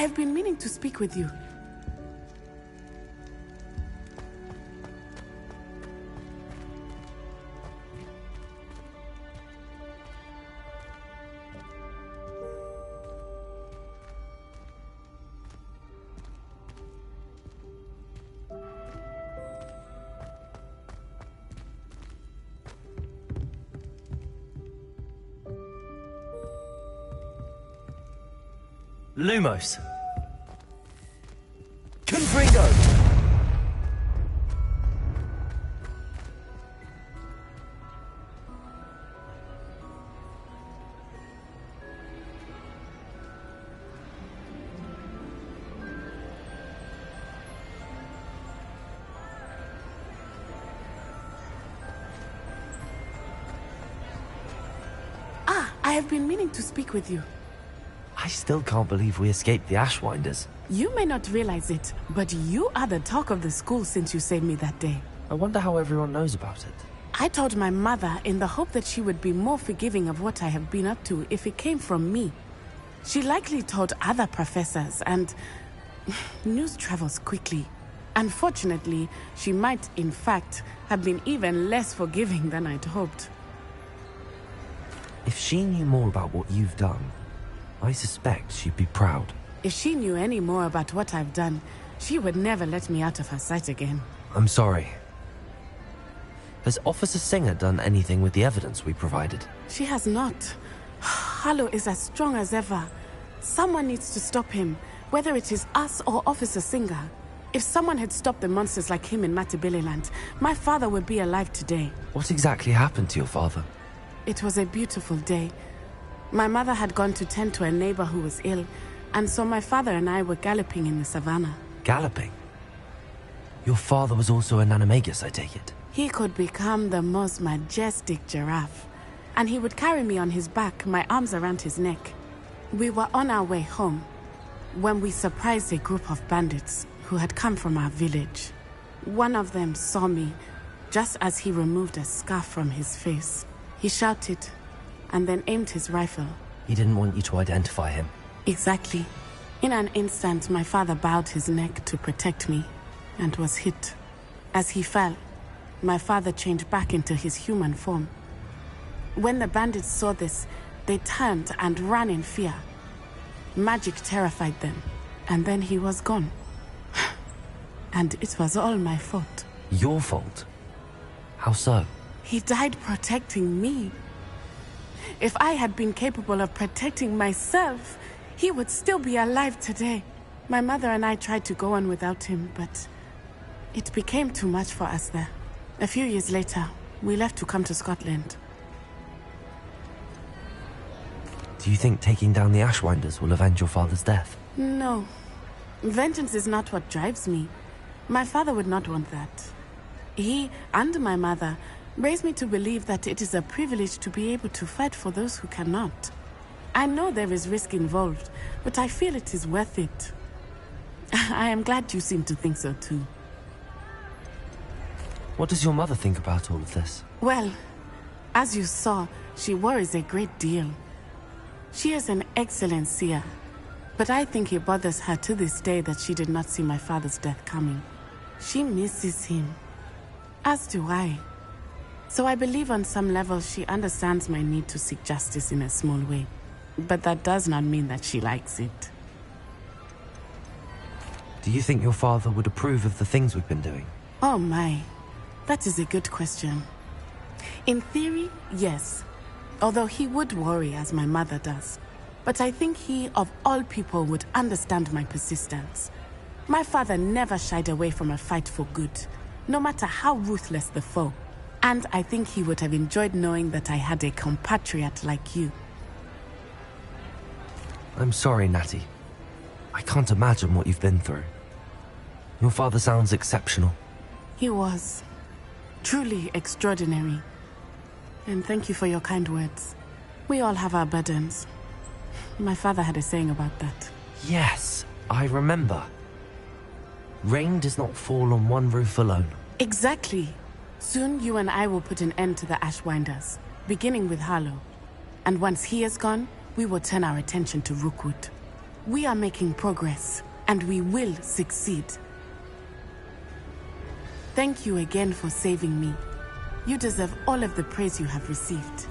have been meaning to speak with you. Lumos. Confringo. I have been meaning to speak with you. I still can't believe we escaped the Ashwinders. You may not realize it, but you are the talk of the school since you saved me that day. I wonder how everyone knows about it. I told my mother in the hope that she would be more forgiving of what I have been up to if it came from me. She likely told other professors, and news travels quickly. Unfortunately, she might, in fact, have been even less forgiving than I'd hoped. If she knew more about what you've done, I suspect she'd be proud. If she knew any more about what I've done, she would never let me out of her sight again. I'm sorry. Has Officer Singer done anything with the evidence we provided? She has not. Harlow is as strong as ever. Someone needs to stop him, whether it is us or Officer Singer. If someone had stopped the monsters like him in Matabeleland, my father would be alive today. What exactly happened to your father? It was a beautiful day. My mother had gone to tend to a neighbor who was ill, and so my father and I were galloping in the savannah. Galloping? Your father was also an animagus, I take it? He could become the most majestic giraffe, and he would carry me on his back, my arms around his neck. We were on our way home when we surprised a group of bandits who had come from our village. One of them saw me just as he removed a scarf from his face. He shouted and then aimed his rifle. He didn't want you to identify him. Exactly. In an instant, my father bowed his neck to protect me and was hit. As he fell, my father changed back into his human form. When the bandits saw this, they turned and ran in fear. Magic terrified them, and then he was gone. And it was all my fault. Your fault? How so? He died protecting me. If I had been capable of protecting myself, he would still be alive today. My mother and I tried to go on without him, but it became too much for us there. A few years later, we left to come to Scotland. Do you think taking down the Ashwinders will avenge your father's death? No. Vengeance is not what drives me. My father would not want that. He and my mother raised me to believe that it is a privilege to be able to fight for those who cannot. I know there is risk involved, but I feel it is worth it. I am glad you seem to think so too. What does your mother think about all of this? Well, as you saw, she worries a great deal. She is an excellent seer, but I think it bothers her to this day that she did not see my father's death coming. She misses him, as do I. So I believe on some level she understands my need to seek justice in a small way. But that does not mean that she likes it. Do you think your father would approve of the things we've been doing? Oh my, that is a good question. In theory, yes. Although he would worry as my mother does. But I think he, of all people, would understand my persistence. My father never shied away from a fight for good, no matter how ruthless the foe. And I think he would have enjoyed knowing that I had a compatriot like you. I'm sorry, Natty. I can't imagine what you've been through. Your father sounds exceptional. He was. Truly extraordinary. And thank you for your kind words. We all have our burdens. My father had a saying about that. Yes, I remember. Rain does not fall on one roof alone. Exactly. Soon you and I will put an end to the Ashwinders, beginning with Harlow. And once he is gone, we will turn our attention to Rookwood. We are making progress, and we will succeed. Thank you again for saving me. You deserve all of the praise you have received.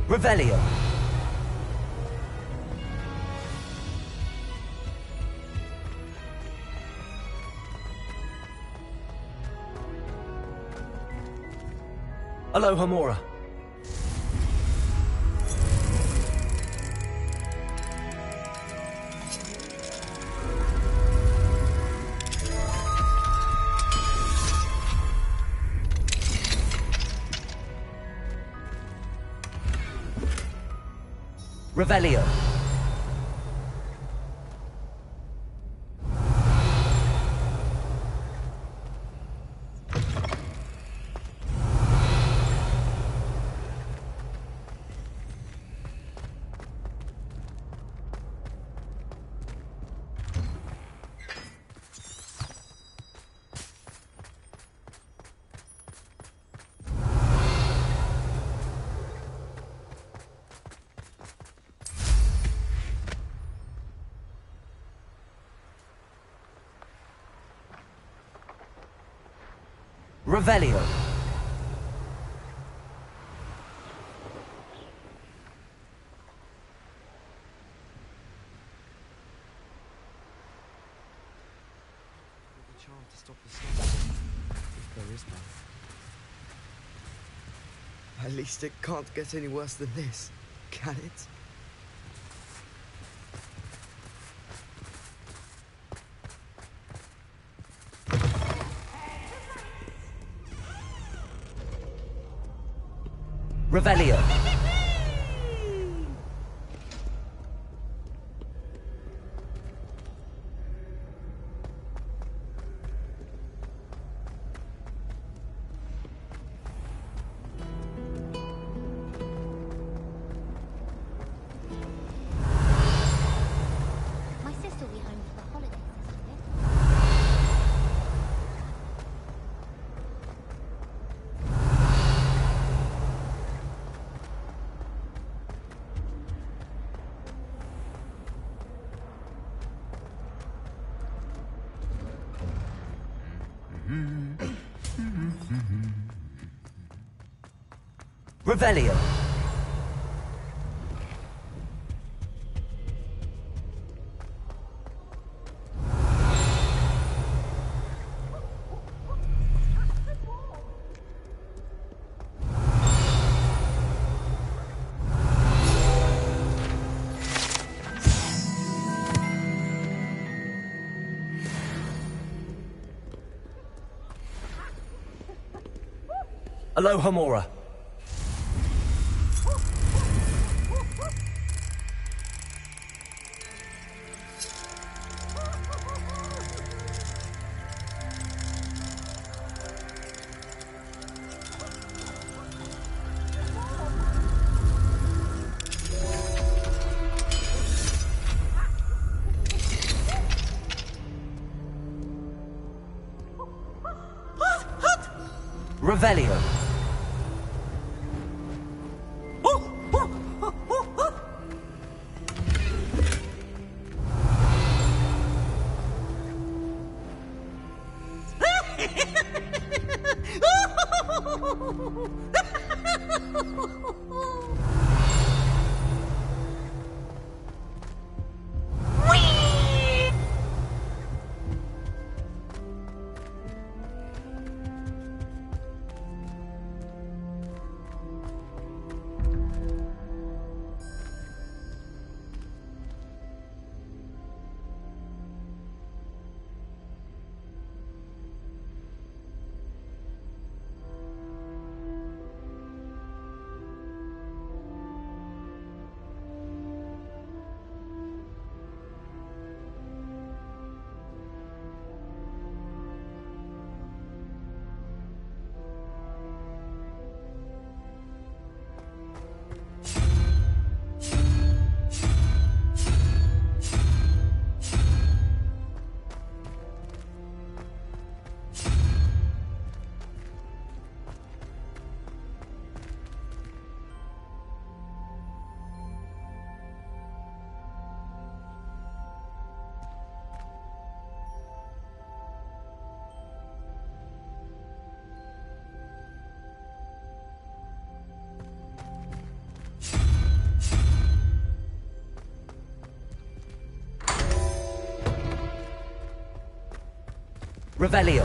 Revelio. Aloha Mora. Revelio. Revelio. Charm to stop the storm, if there is one. At least it can't get any worse than this, can it? Revelio. My sister will be home for the holidays this year. Revelio. Aloha Mora. Revelio. Revelio.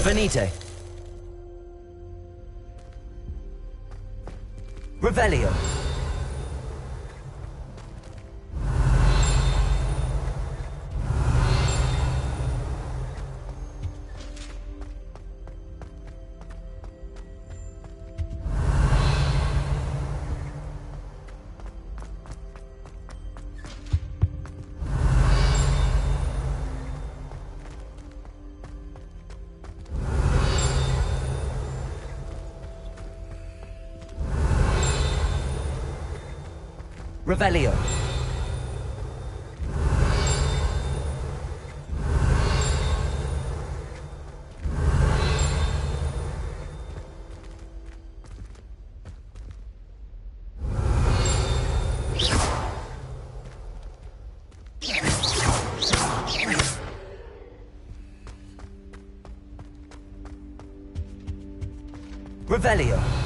Venite. Revelio. Revelio. Revelio.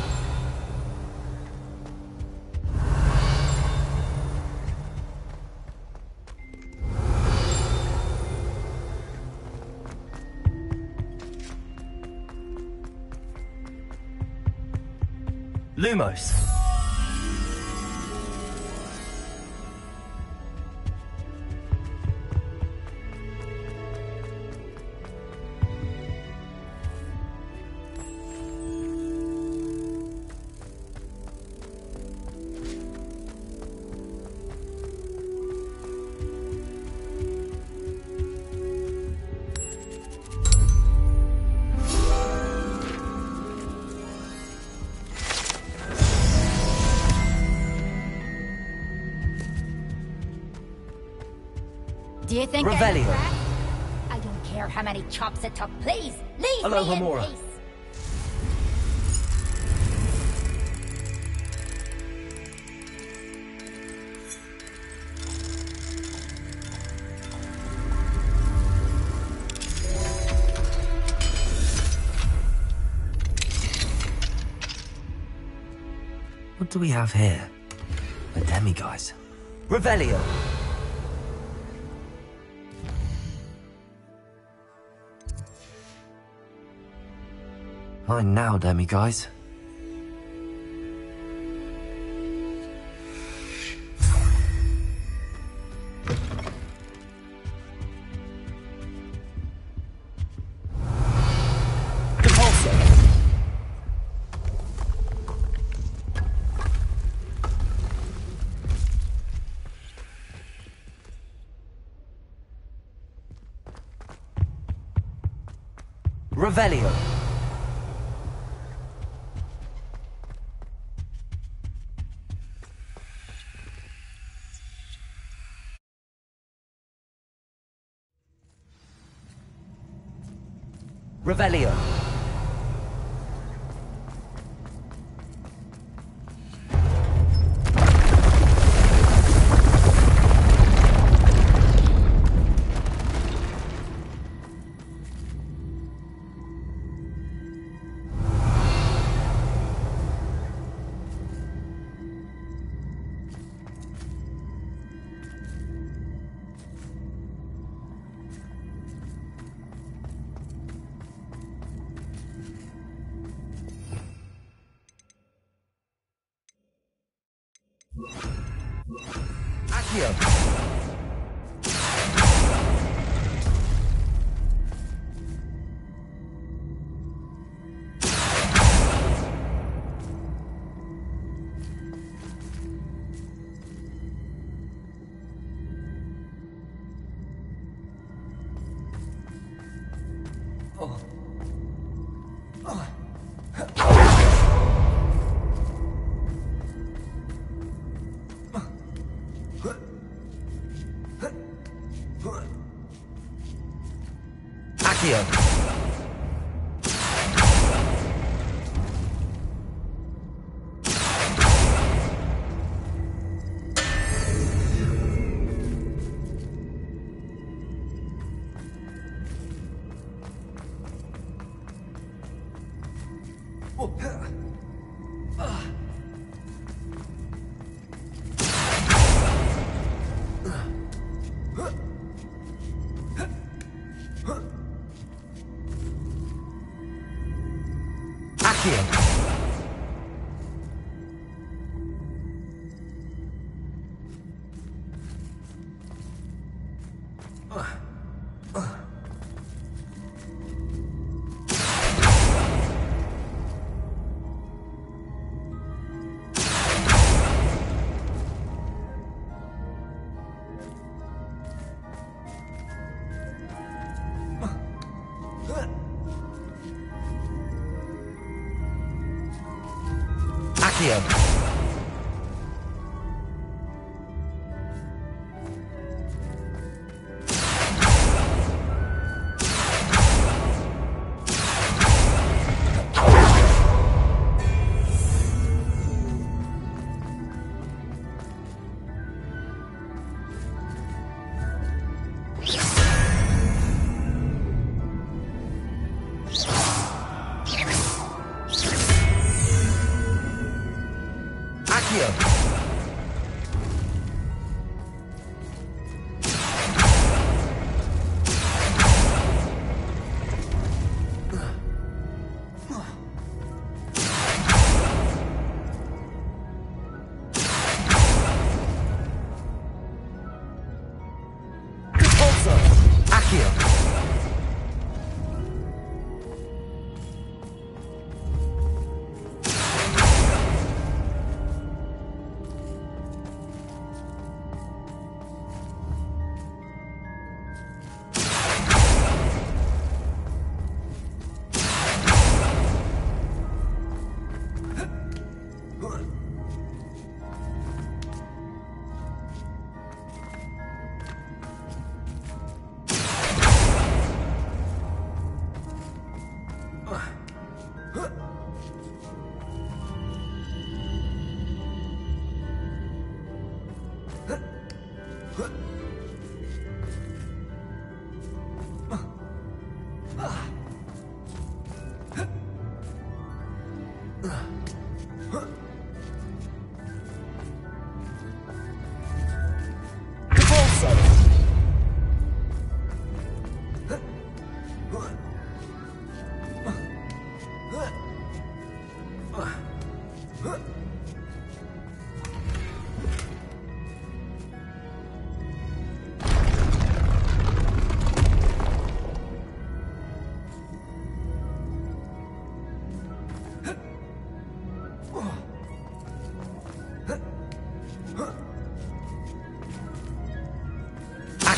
Lumos. Do you think Revelio. I don't care how many chops it took. Please, leave Hello, me Homura. in peace. What do we have here? A demiguise. Revelio. Fine now, demiguise. Revelio. Revelio. Accio. Accio.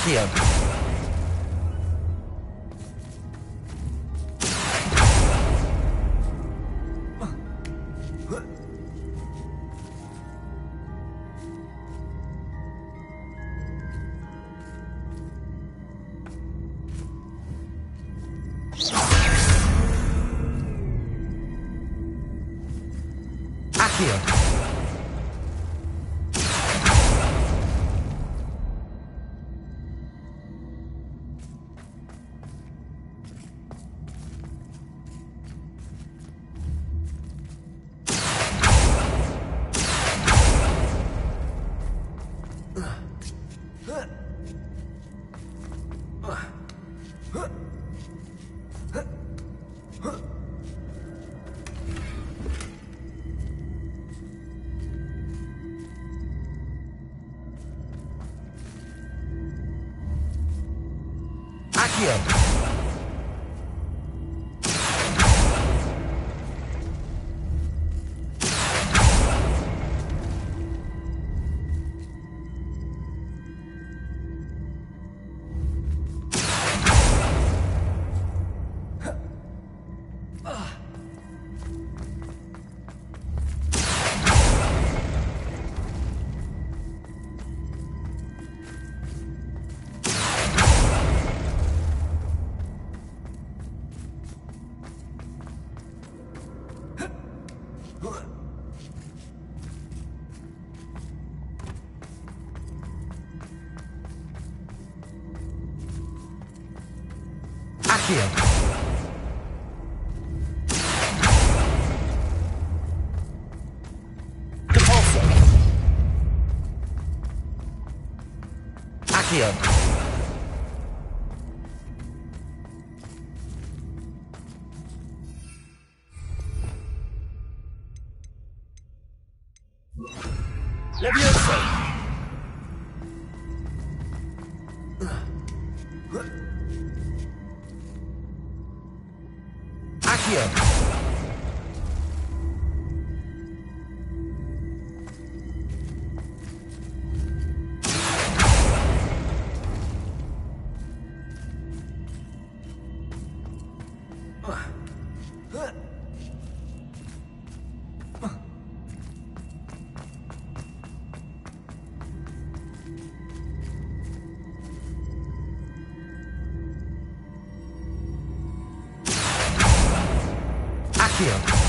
Accio. Accio. Depulso. Accio. Levioso. Accio. Accio.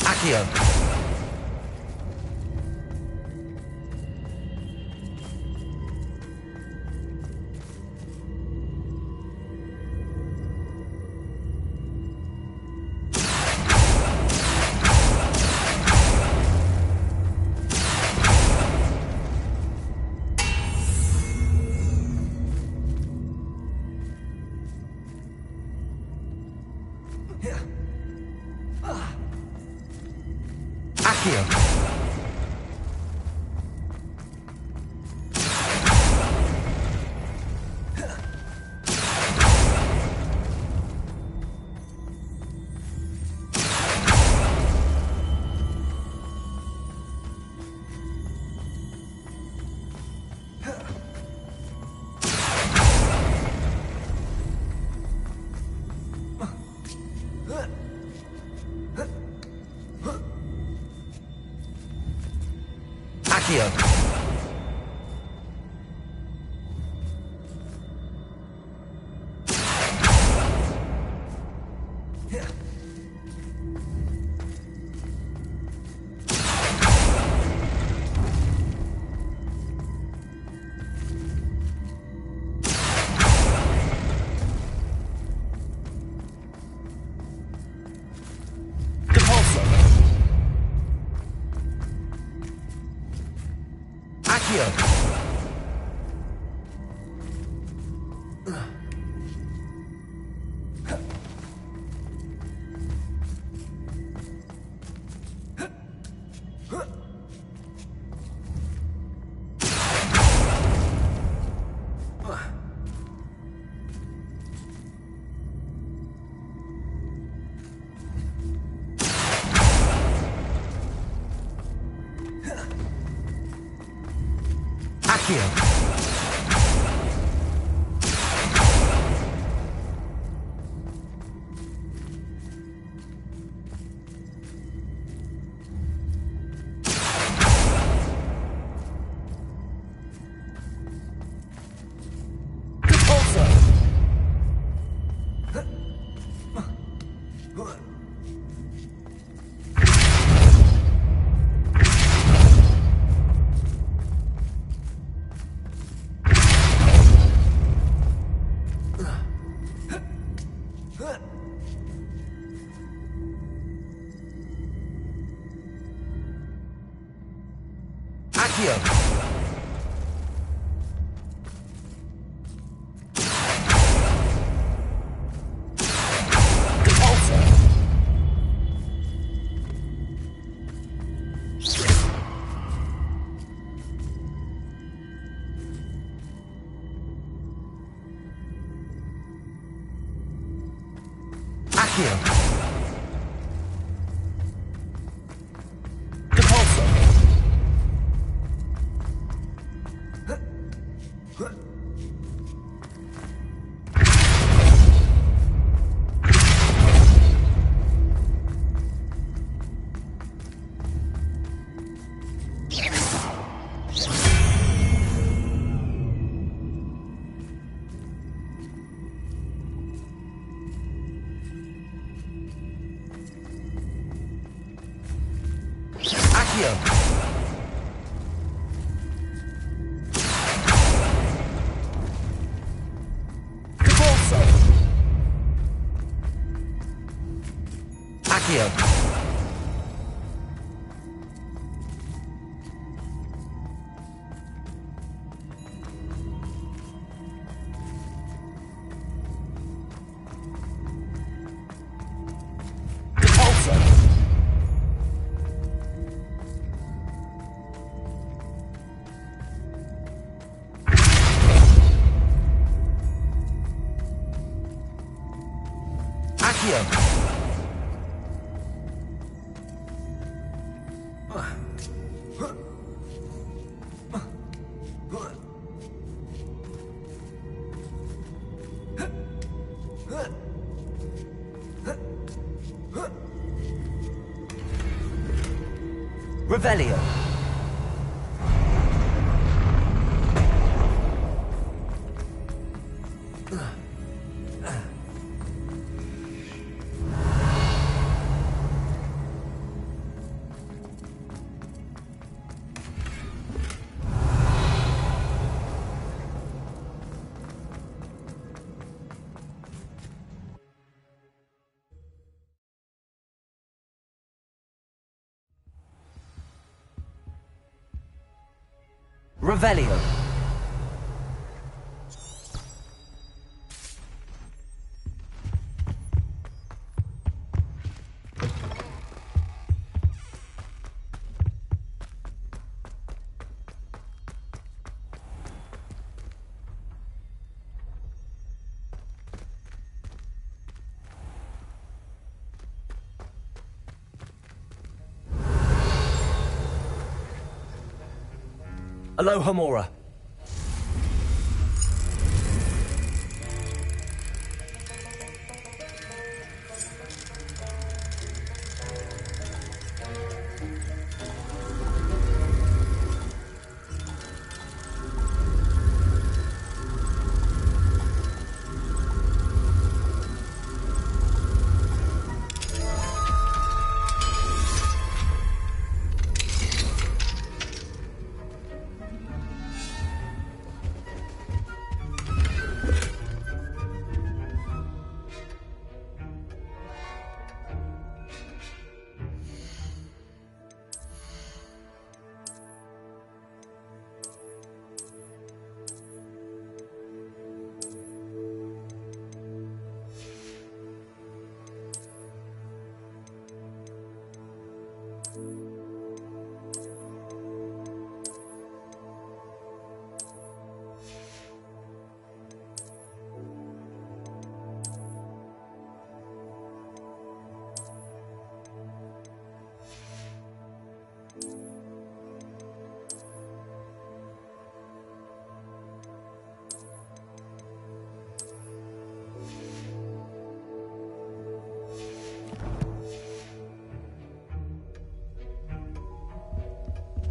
Accio. Accio. Accio. Accio. Revelio. Revelio. Aloha Mora.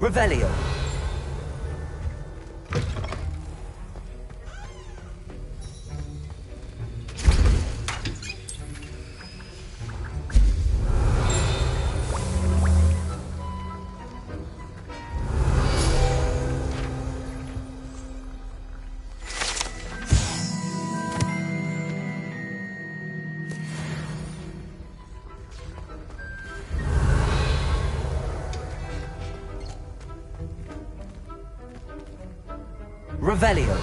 Revelio. Revelio.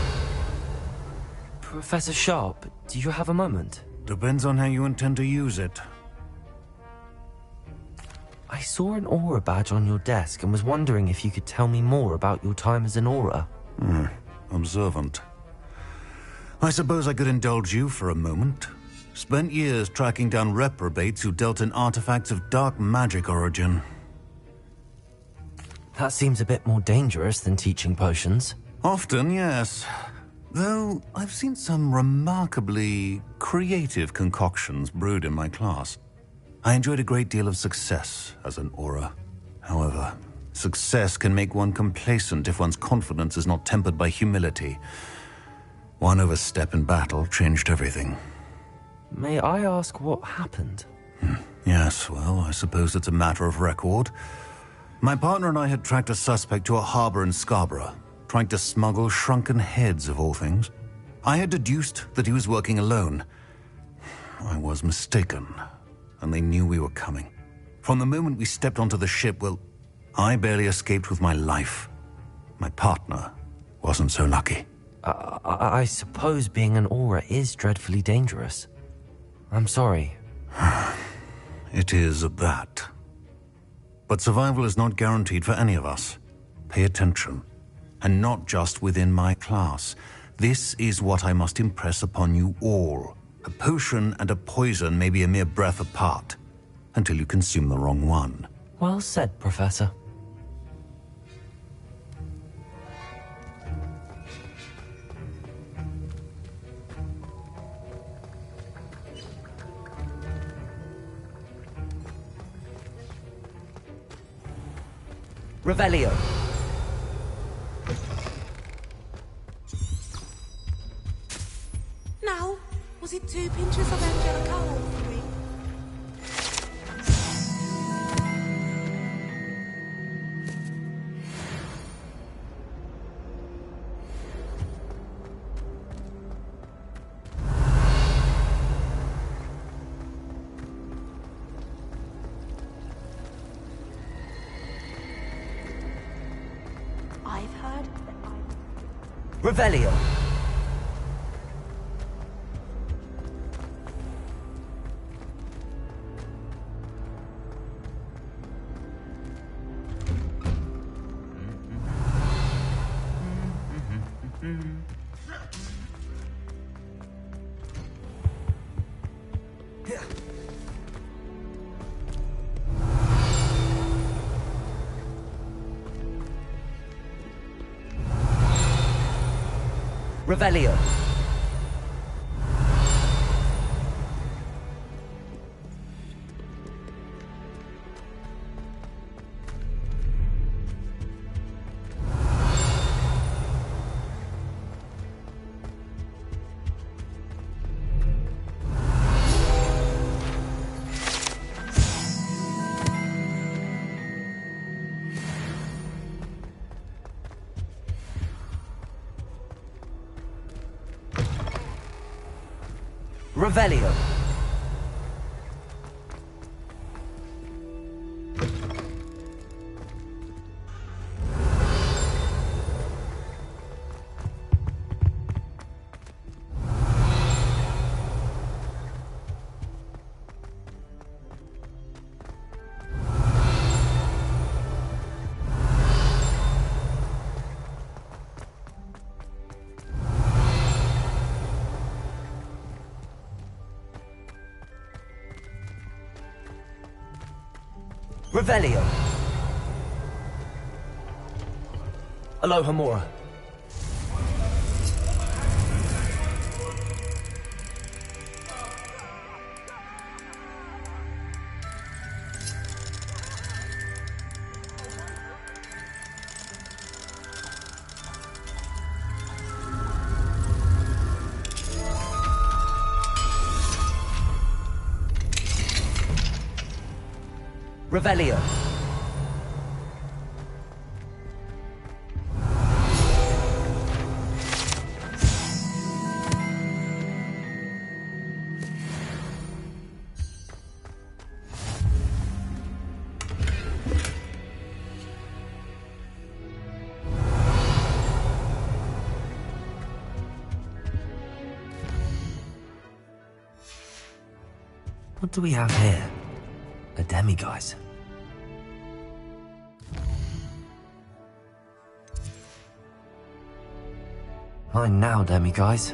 Professor Sharp, do you have a moment? Depends on how you intend to use it. I saw an aura badge on your desk and was wondering if you could tell me more about your time as an aura. Observant. I suppose I could indulge you for a moment. Spent years tracking down reprobates who dealt in artifacts of dark magic origin. That seems a bit more dangerous than teaching potions. Often, yes. Though I've seen some remarkably creative concoctions brewed in my class. I enjoyed a great deal of success as an aura. However, success can make one complacent if one's confidence is not tempered by humility. One overstep in battle changed everything. May I ask what happened? Yes, well, I suppose it's a matter of record. My partner and I had tracked a suspect to a harbor in Scarborough, trying to smuggle shrunken heads of all things. I had deduced that he was working alone. I was mistaken, and they knew we were coming. From the moment we stepped onto the ship, well, I barely escaped with my life. My partner wasn't so lucky. I suppose being an aura is dreadfully dangerous. I'm sorry. It is at that. But survival is not guaranteed for any of us. Pay attention. And not just within my class. This is what I must impress upon you all. A potion and a poison may be a mere breath apart, until you consume the wrong one. Well said, Professor. Revelio. Now, was it 2 pinches of angelic oil for me? I've heard that Revelio. Revelio. Revelio. Revelio. Aloha Mora. Revelio. What do we have here? A demiguise. Fine now, demiguise.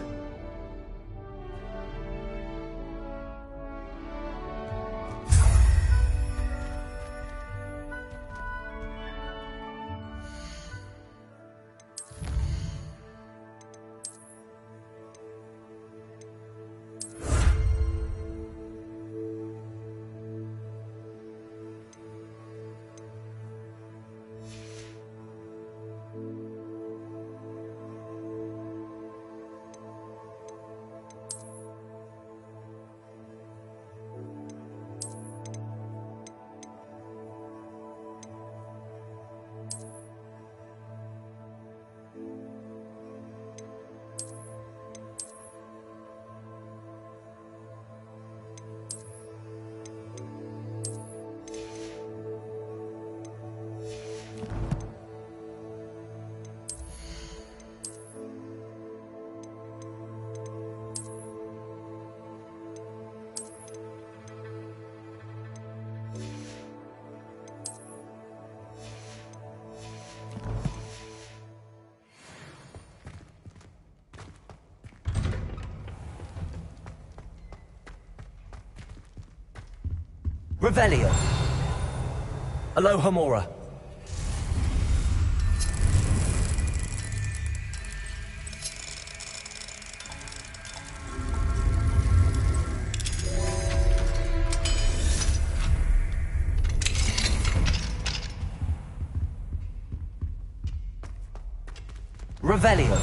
Revelio. Alohomora. Revelio.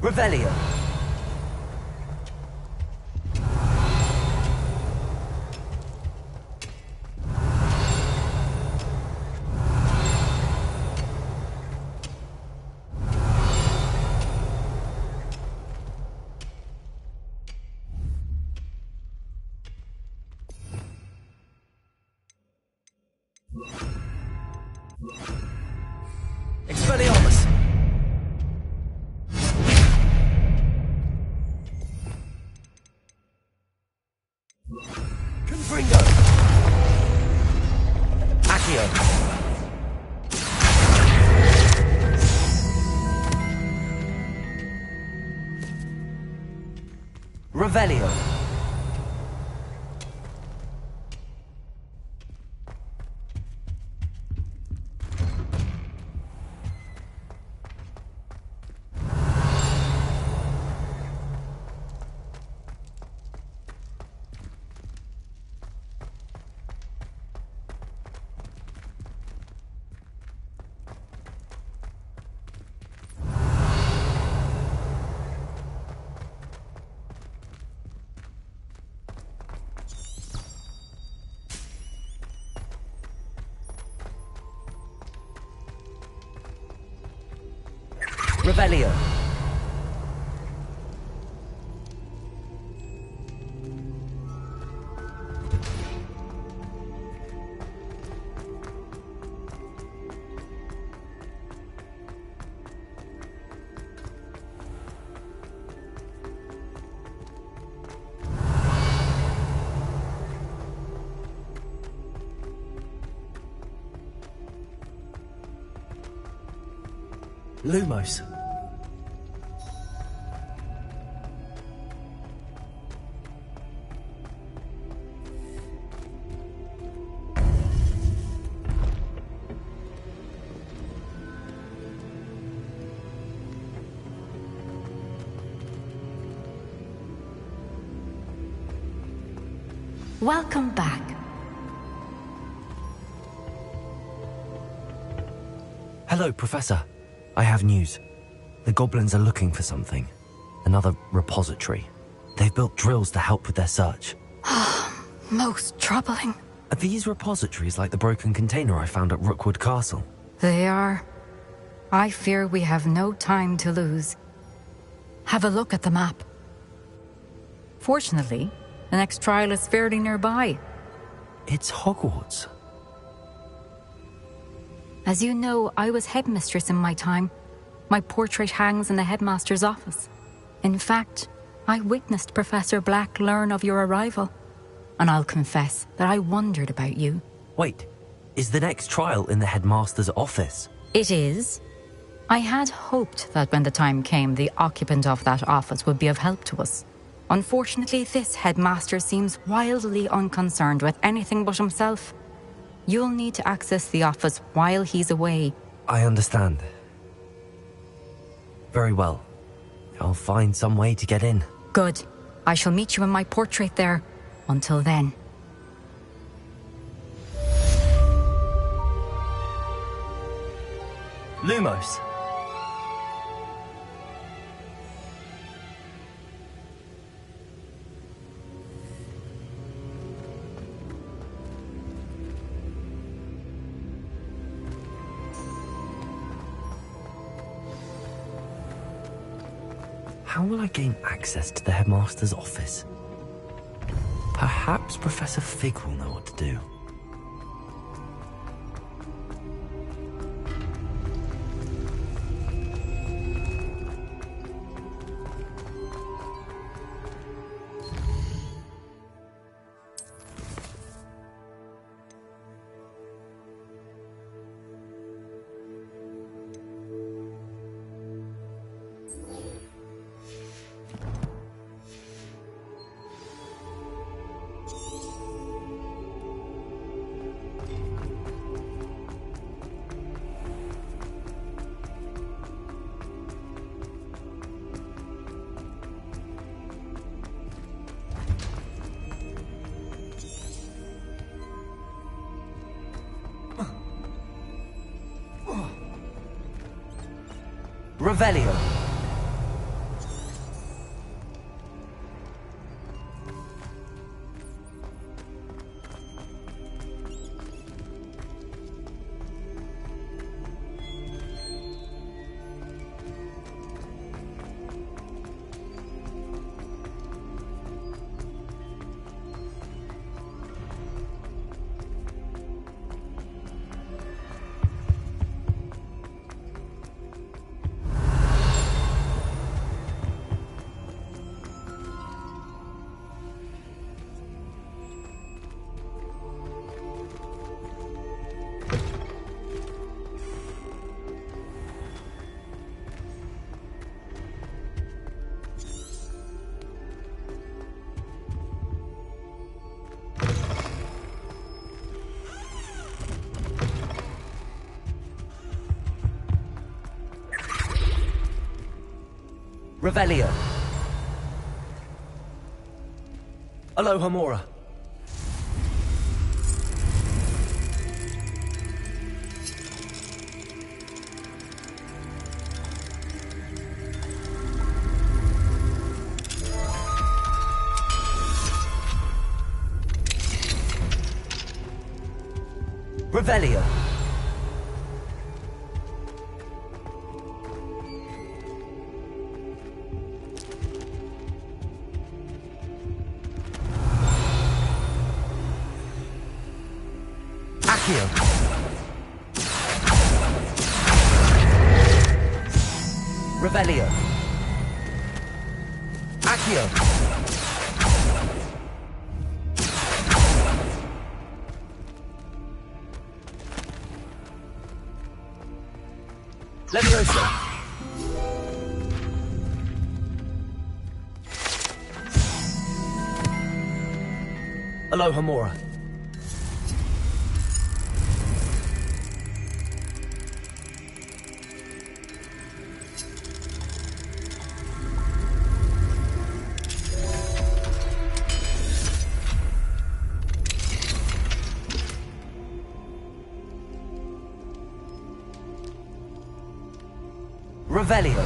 Revelio. Expelliarmus. Confringo. Accio. Revelio. Revelio. Lumos. Welcome back. Hello, Professor. I have news. The goblins are looking for something. Another repository. They've built drills to help with their search. Most troubling. Are these repositories like the broken container I found at Rookwood Castle? They are. I fear we have no time to lose. Have a look at the map. Fortunately, the next trial is fairly nearby. It's Hogwarts. As you know, I was headmistress in my time. My portrait hangs in the headmaster's office. In fact, I witnessed Professor Black learn of your arrival. And I'll confess that I wondered about you. Wait, is the next trial in the headmaster's office? It is. I had hoped that when the time came, the occupant of that office would be of help to us. Unfortunately, this headmaster seems wildly unconcerned with anything but himself. You'll need to access the office while he's away. I understand. Very well. I'll find some way to get in. Good. I shall meet you in my portrait there. Until then. Lumos. How will I gain access to the headmaster's office? Perhaps Professor Fig will know what to do. Revelio. Revelio. Aloha Mora. Revelio. Accio. Revelio. Accio. Leviosa. Aloha Mora. Revelio.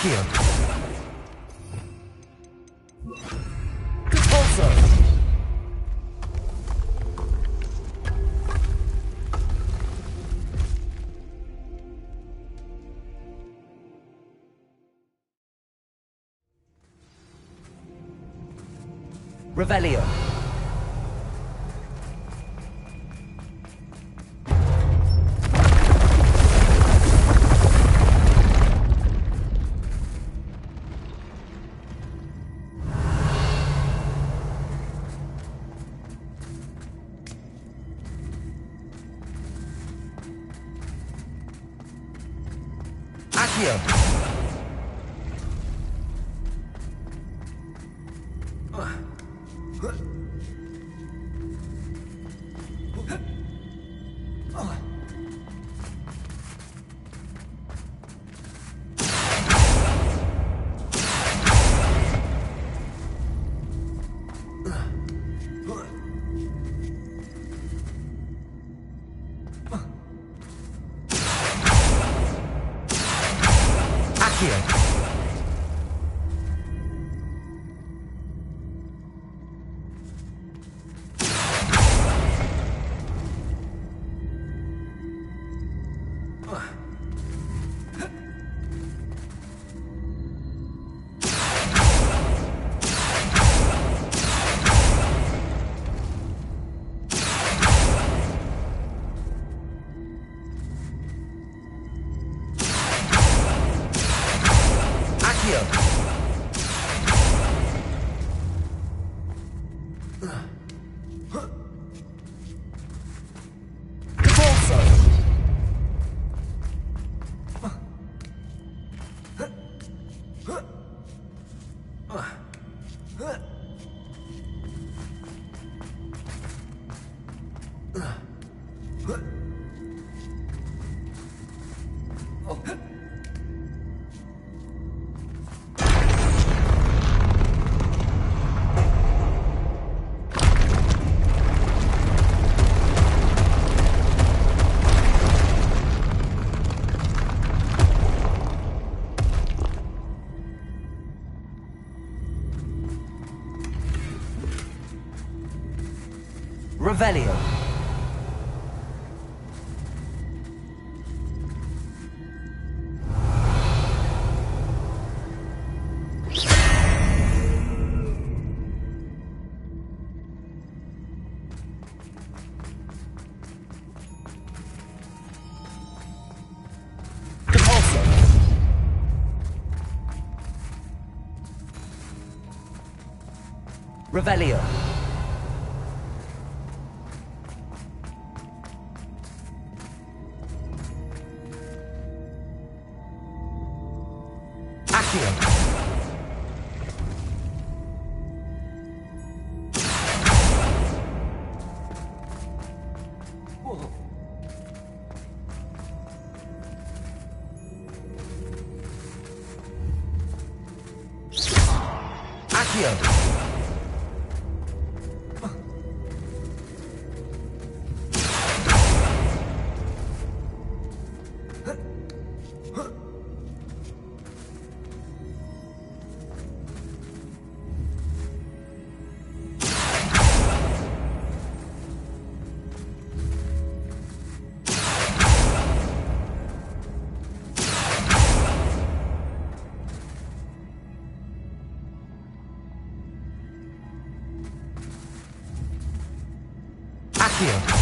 Accio. Repulsor. Revelio. Accio. Revelio. Revelio. Accio. Accio.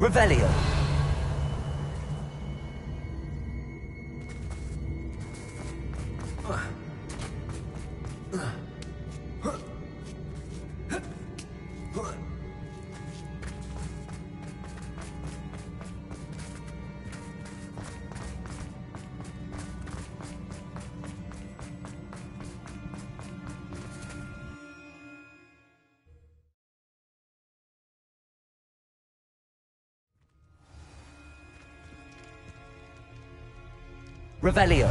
Revelio. Revelio.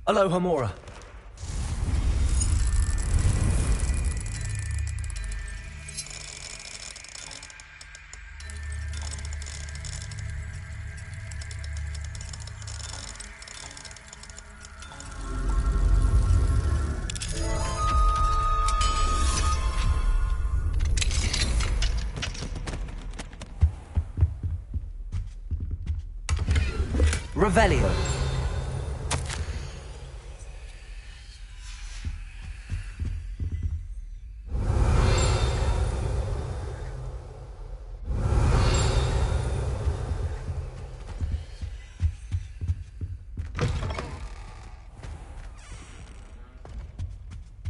Aloha Mora. Revelio.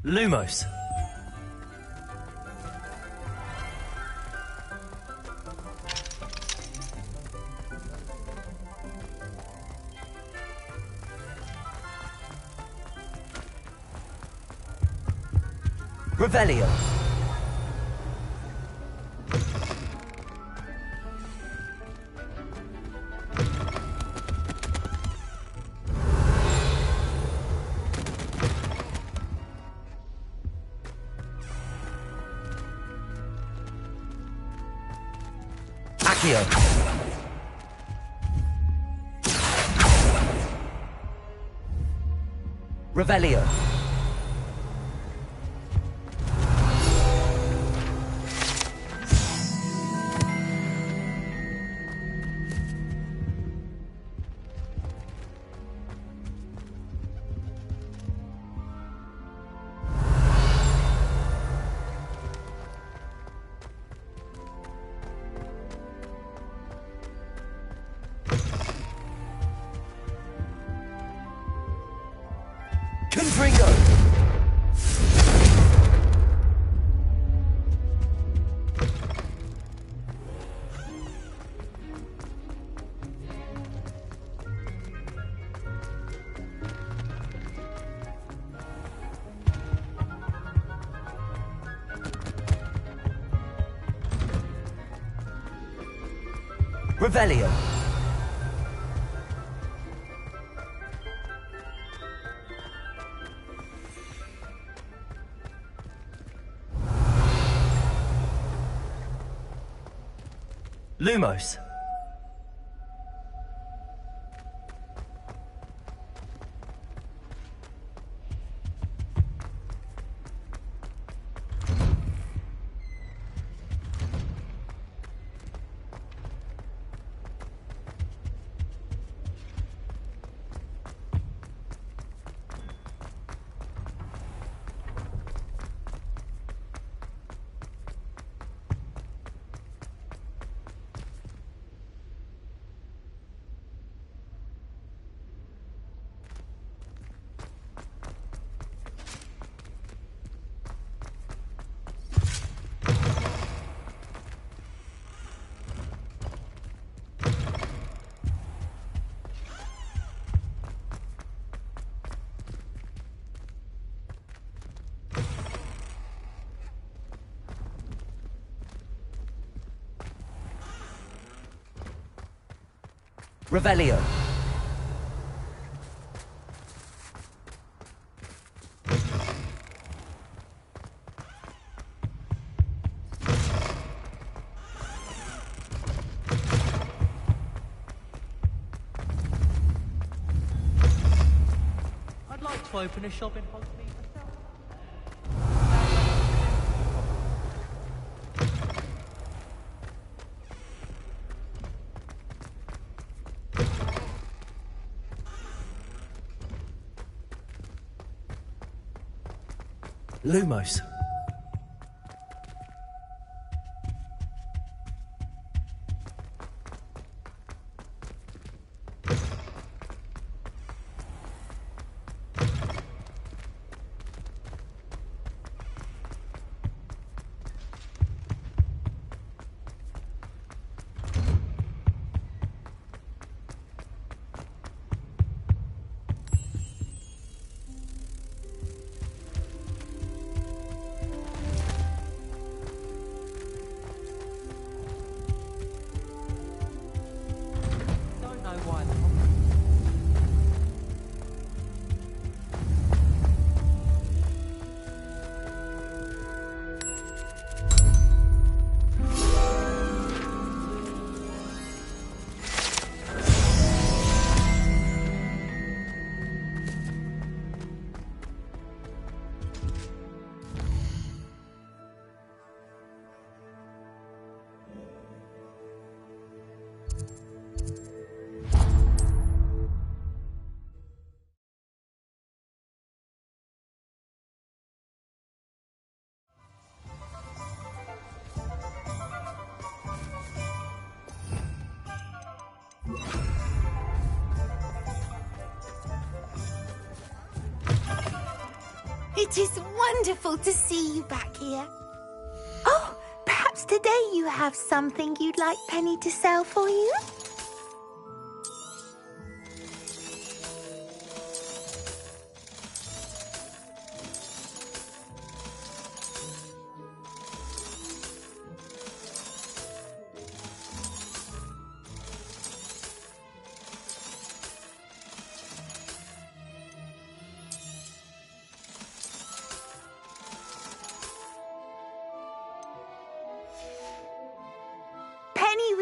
Lumos. Revelio. Accio. Revelio. Confringo! Revelio. Lumos. Revelio. I'd like to open a shop in Hogsmeade myself. Lumos. Don't know why the It is wonderful to see you back here. Oh, perhaps today you have something you'd like Penny to sell for you?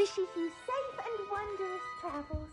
wishes you safe and wondrous travels.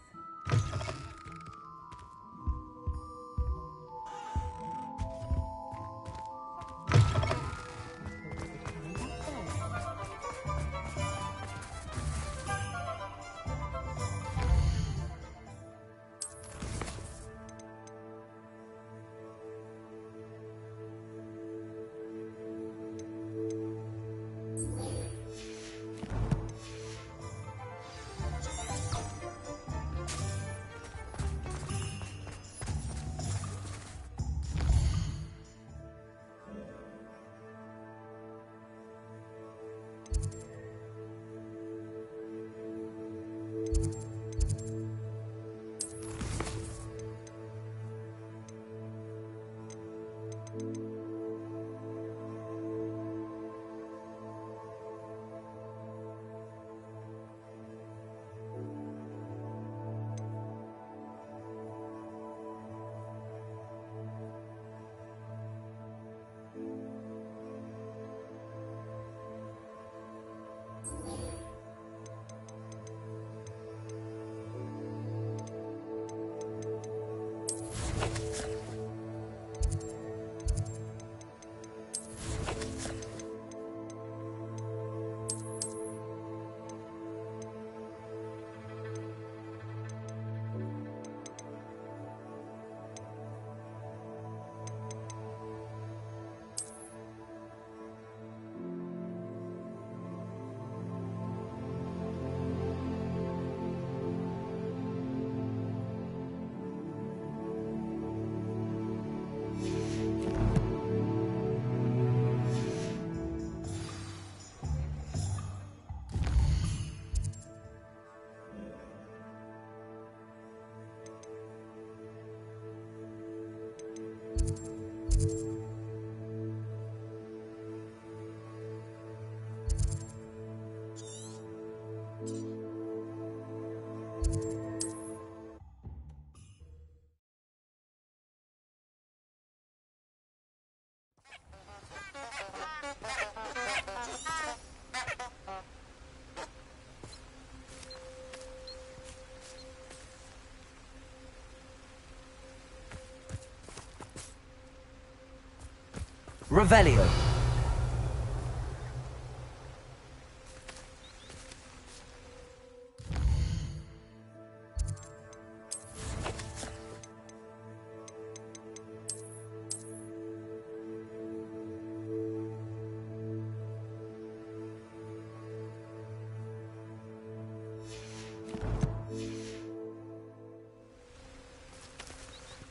Revelio.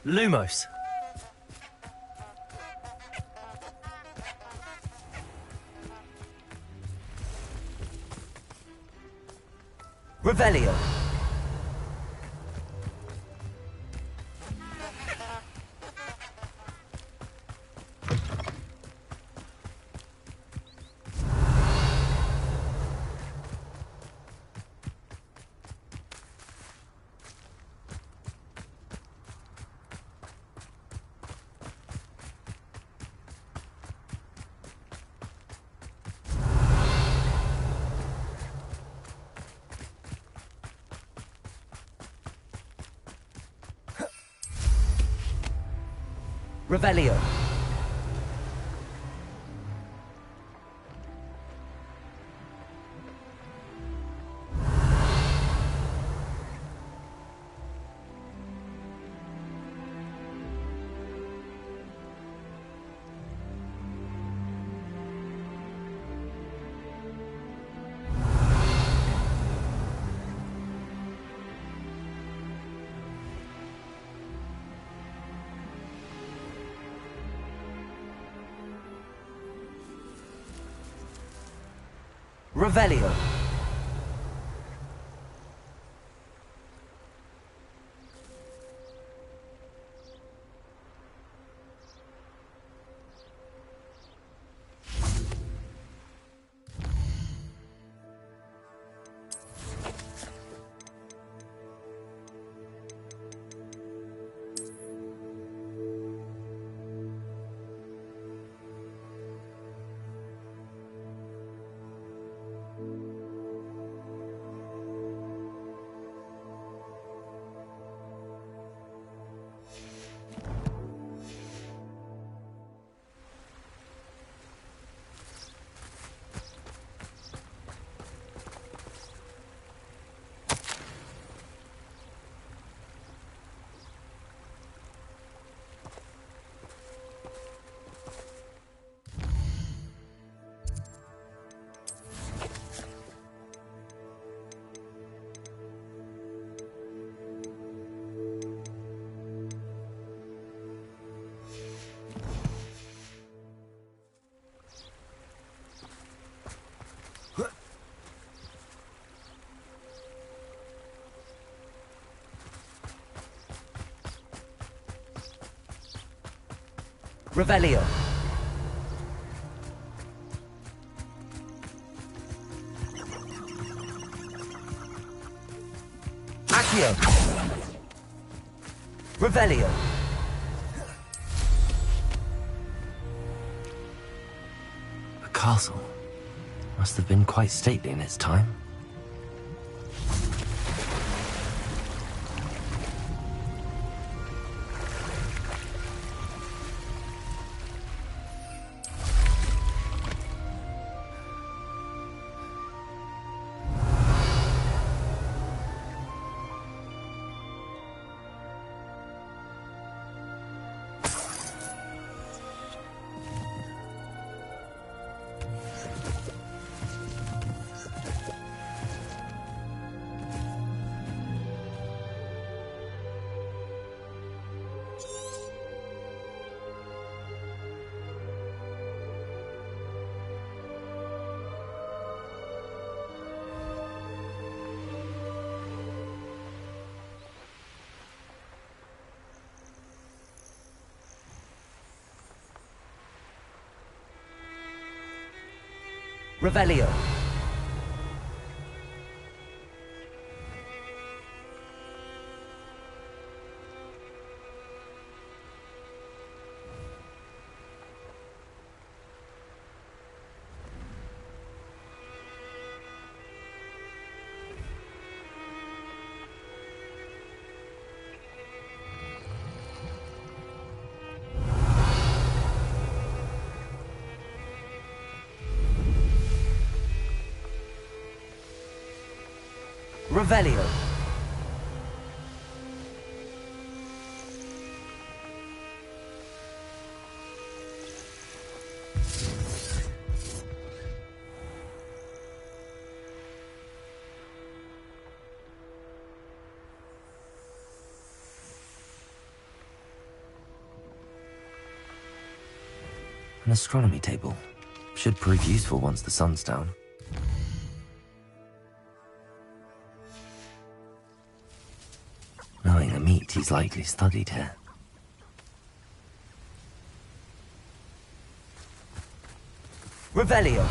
Lumos. Revelio. Revelio. Revelio. Revelio. Accio. Revelio. The castle must have been quite stately in its time. Revelio. Revelio. An astronomy table. Should prove useful once the sun's down. Knowing the meat, he's likely studied here. Revelio.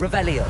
Revelio.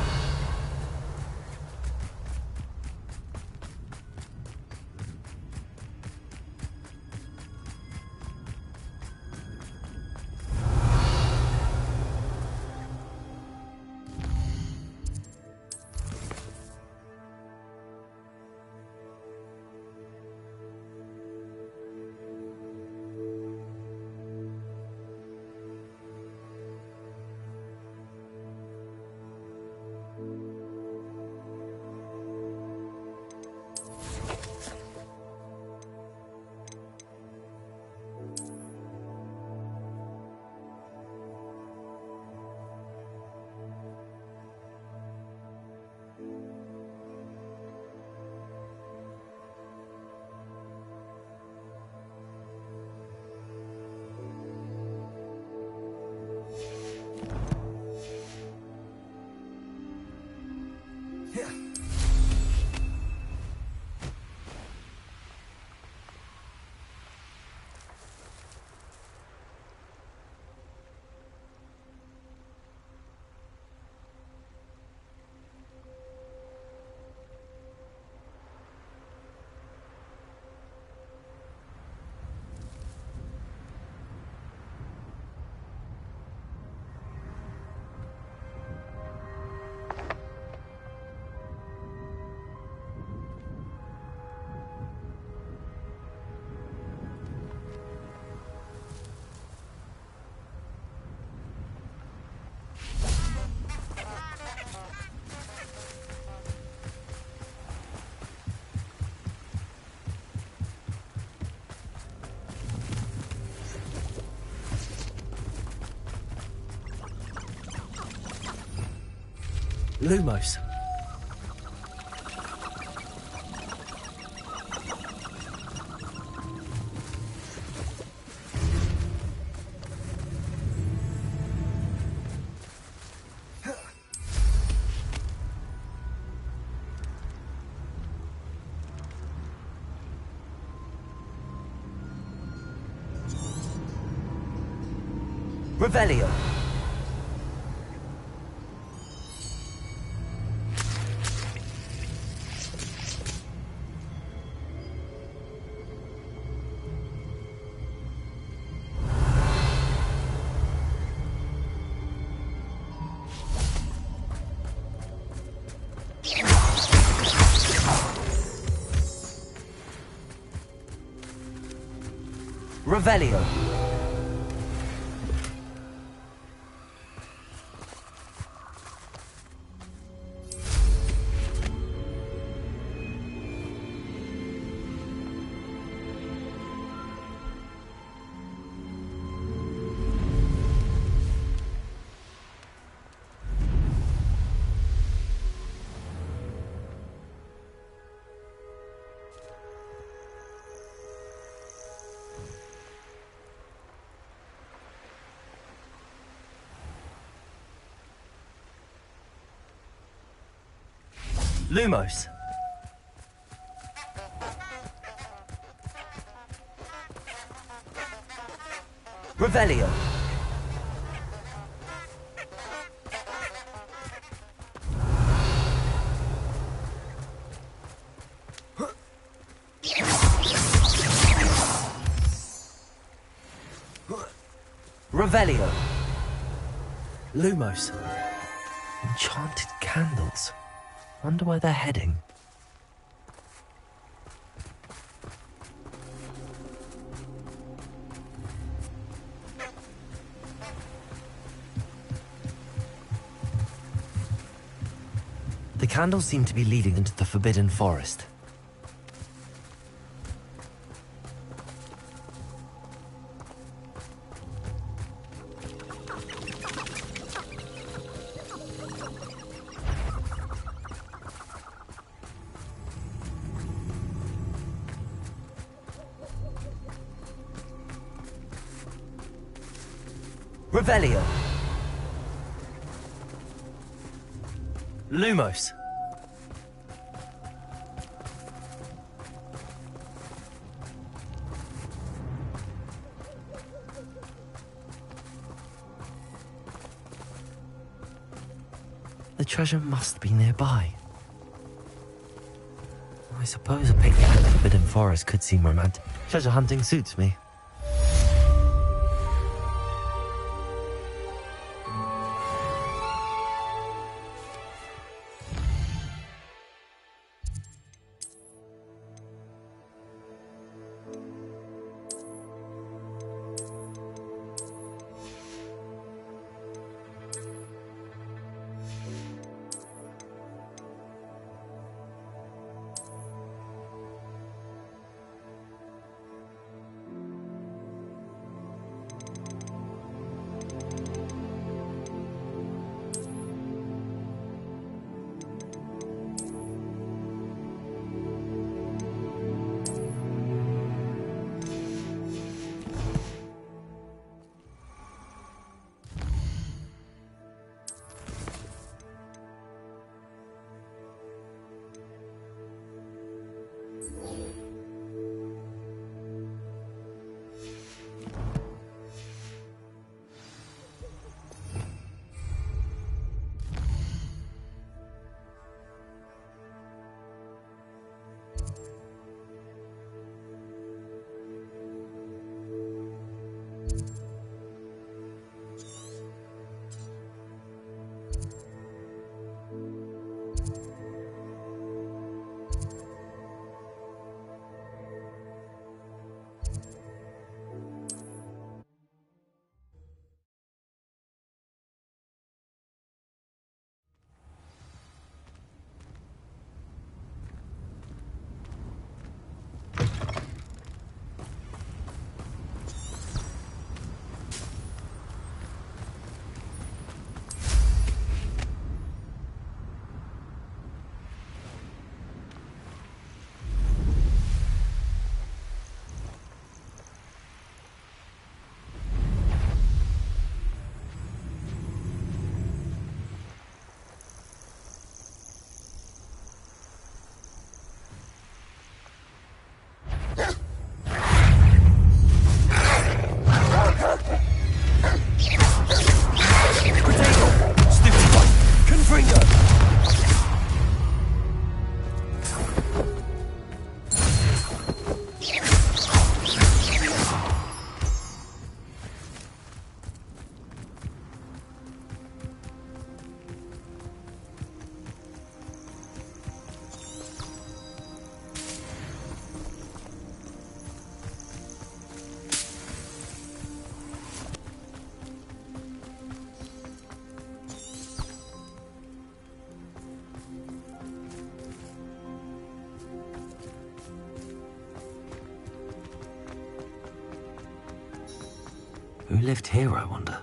Lumos. Revelio. Revelio. Lumos. Revelio. Revelio. Lumos. Enchanted candles. Wonder where they're heading. The candles seem to be leading into the Forbidden Forest. Revelio. Lumos. The treasure must be nearby. I suppose a picnic in the Forbidden Forest could seem romantic. Treasure hunting suits me. Who lived here, I wonder?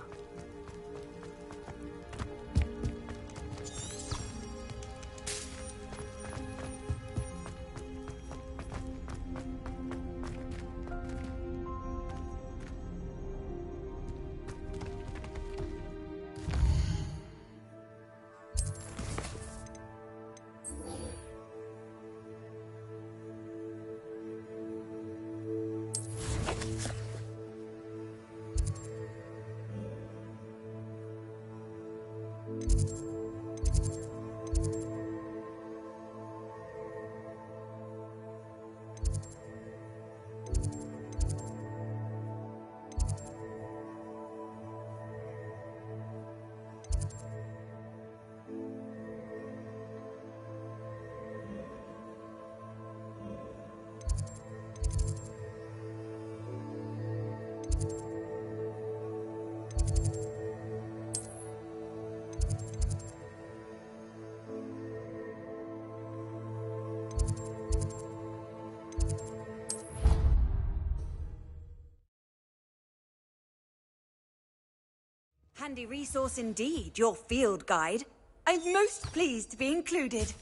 Handy resource indeed, your field guide. I'm most pleased to be included.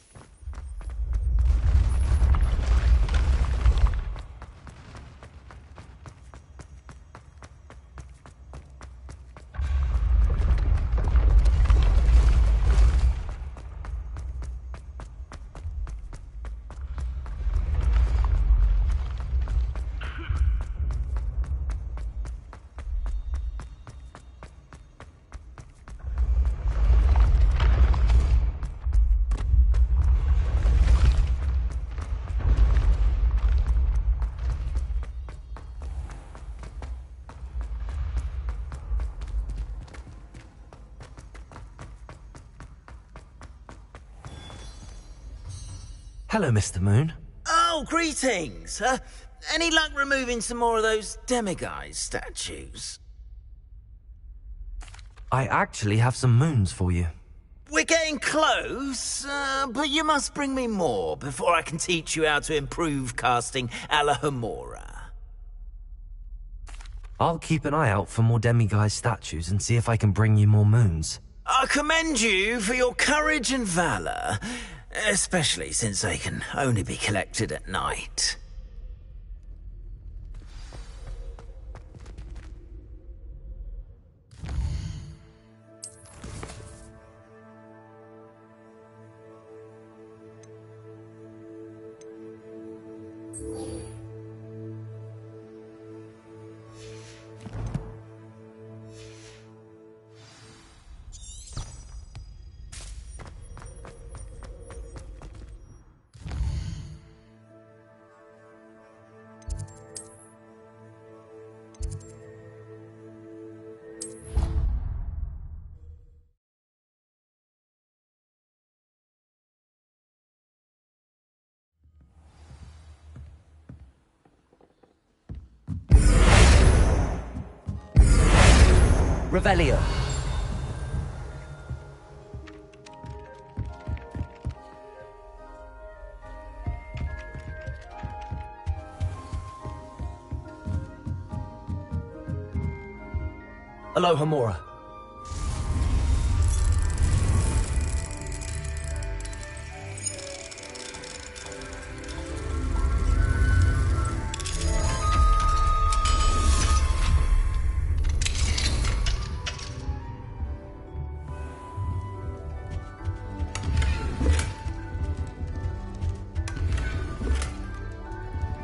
Hello, Mr. Moon. Oh, greetings! Any luck removing some more of those Demiguise statues? I actually have some moons for you. We're getting close, but you must bring me more before I can teach you how to improve casting a la Homura. I'll keep an eye out for more Demiguise statues and see if I can bring you more moons. I commend you for your courage and valor, especially since they can only be collected at night. Revelio. Hello, Homura.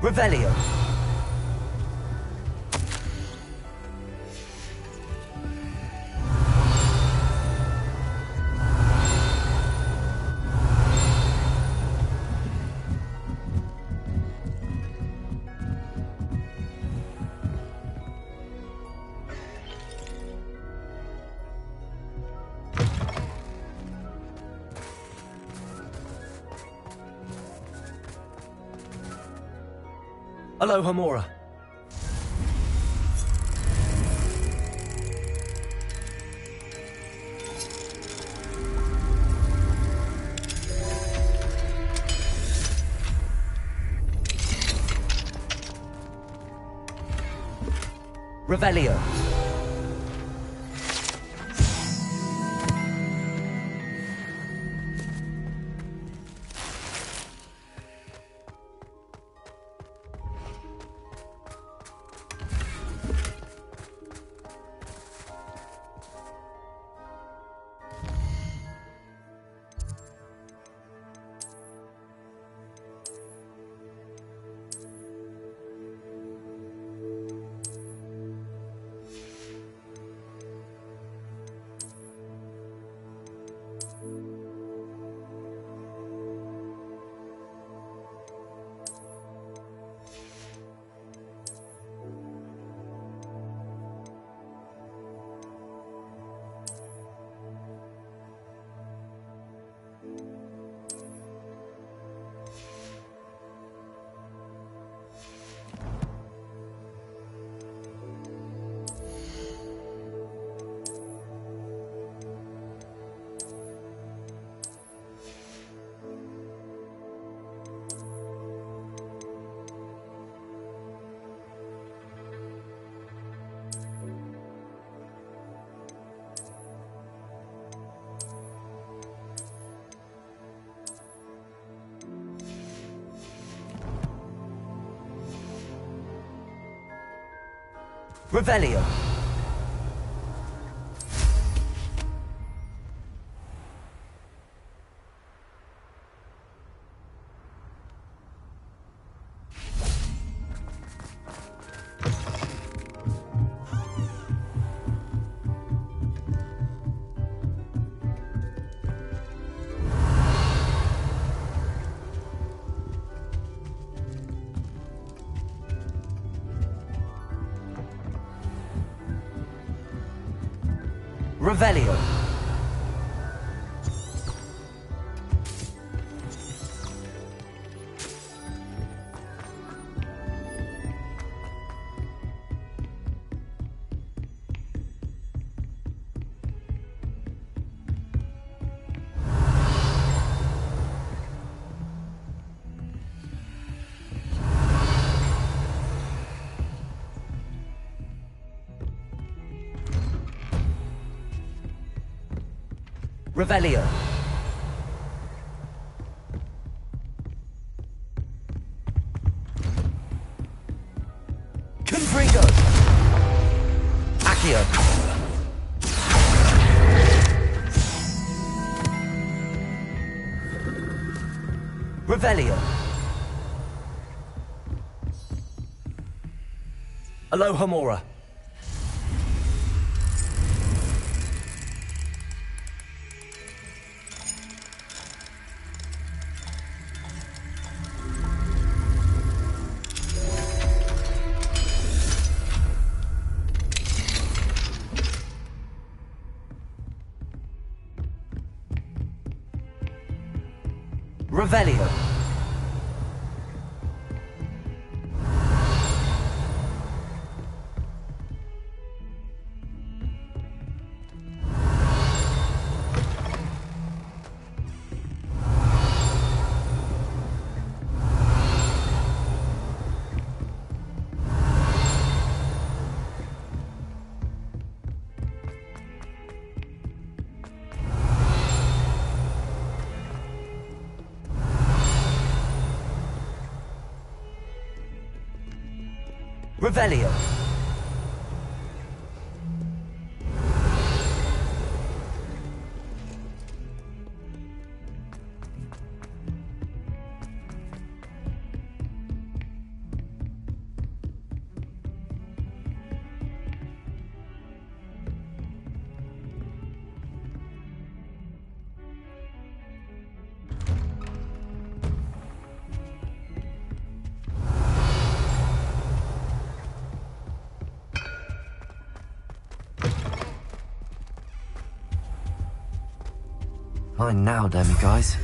Revelio. Hello, Homura. Revelio. Revelio. Revelio. Revelio. Confringo. Accio. Revelio. Alohomora. Revelio. Revelio. Mine now, Demiguise.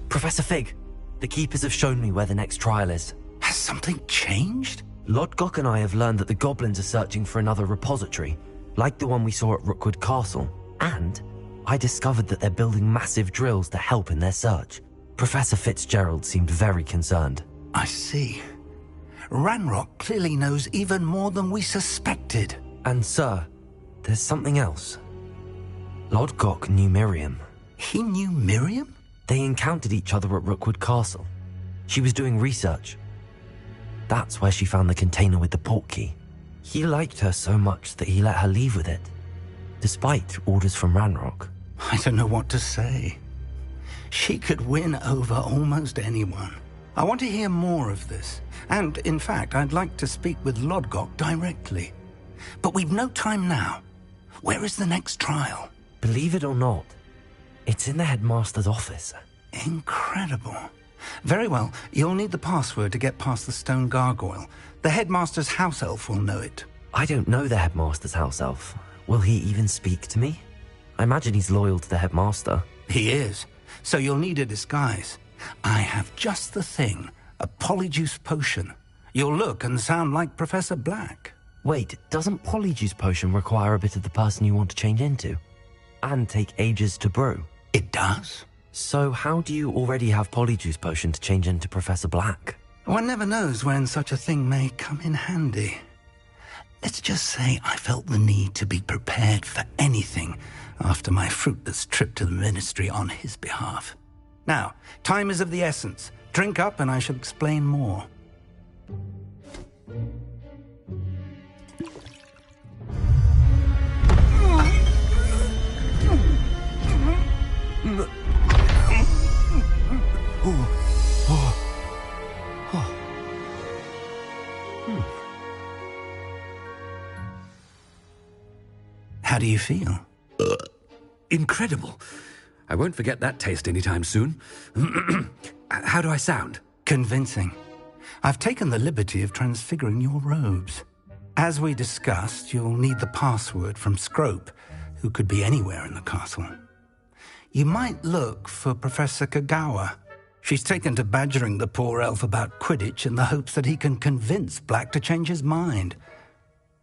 Professor Fig, the Keepers have shown me where the next trial is. Has something changed? Lodgok and I have learned that the goblins are searching for another repository, like the one we saw at Rookwood Castle, and I discovered that they're building massive drills to help in their search. Professor Fitzgerald seemed very concerned. I see. Ranrock clearly knows even more than we suspected. And sir, there's something else. Lodgok knew Miriam. He knew Miriam? They encountered each other at Rookwood Castle. She was doing research. That's where she found the container with the portkey. He liked her so much that he let her leave with it, despite orders from Ranrock. I don't know what to say. She could win over almost anyone. I want to hear more of this. And, in fact, I'd like to speak with Lodgok directly. But we've no time now. Where is the next trial? Believe it or not, it's in the headmaster's office. Incredible. Very well, you'll need the password to get past the stone gargoyle. The headmaster's house elf will know it. I don't know the headmaster's house elf. Will he even speak to me? I imagine he's loyal to the headmaster. He is. So you'll need a disguise. I have just the thing. A polyjuice potion. You'll look and sound like Professor Black. Wait, doesn't polyjuice potion require a bit of the person you want to change into? And take ages to brew? It does. So how do you already have polyjuice potion to change into Professor Black? One never knows when such a thing may come in handy. Let's just say I felt the need to be prepared for anything after my fruitless trip to the Ministry on his behalf. Now, time is of the essence. Drink up and I shall explain more. How do you feel? Incredible. I won't forget that taste anytime soon. How do I sound? Convincing. I've taken the liberty of transfiguring your robes. As we discussed, you'll need the password from Scrope, who could be anywhere in the castle. You might look for Professor Kagawa. She's taken to badgering the poor elf about Quidditch in the hopes that he can convince Black to change his mind.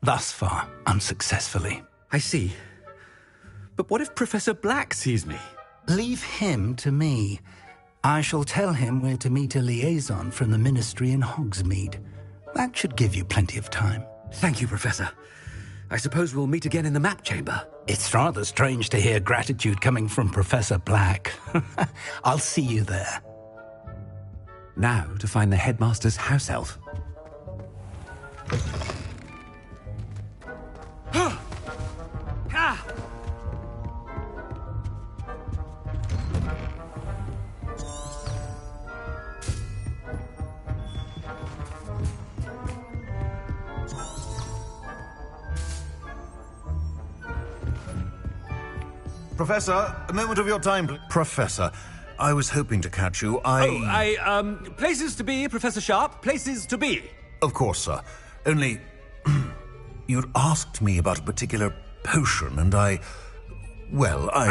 Thus far, unsuccessfully. I see. But what if Professor Black sees me? Leave him to me. I shall tell him where to meet a liaison from the Ministry in Hogsmeade. That should give you plenty of time. Thank you, Professor. I suppose we'll meet again in the map chamber. It's rather strange to hear gratitude coming from Professor Black. I'll see you there. Now to find the headmaster's house elf. Professor, a moment of your time, please. Professor, I was hoping to catch you. Places to be, Professor Sharp. Places to be. Of course, sir. Only, you'd asked me about a particular potion, and I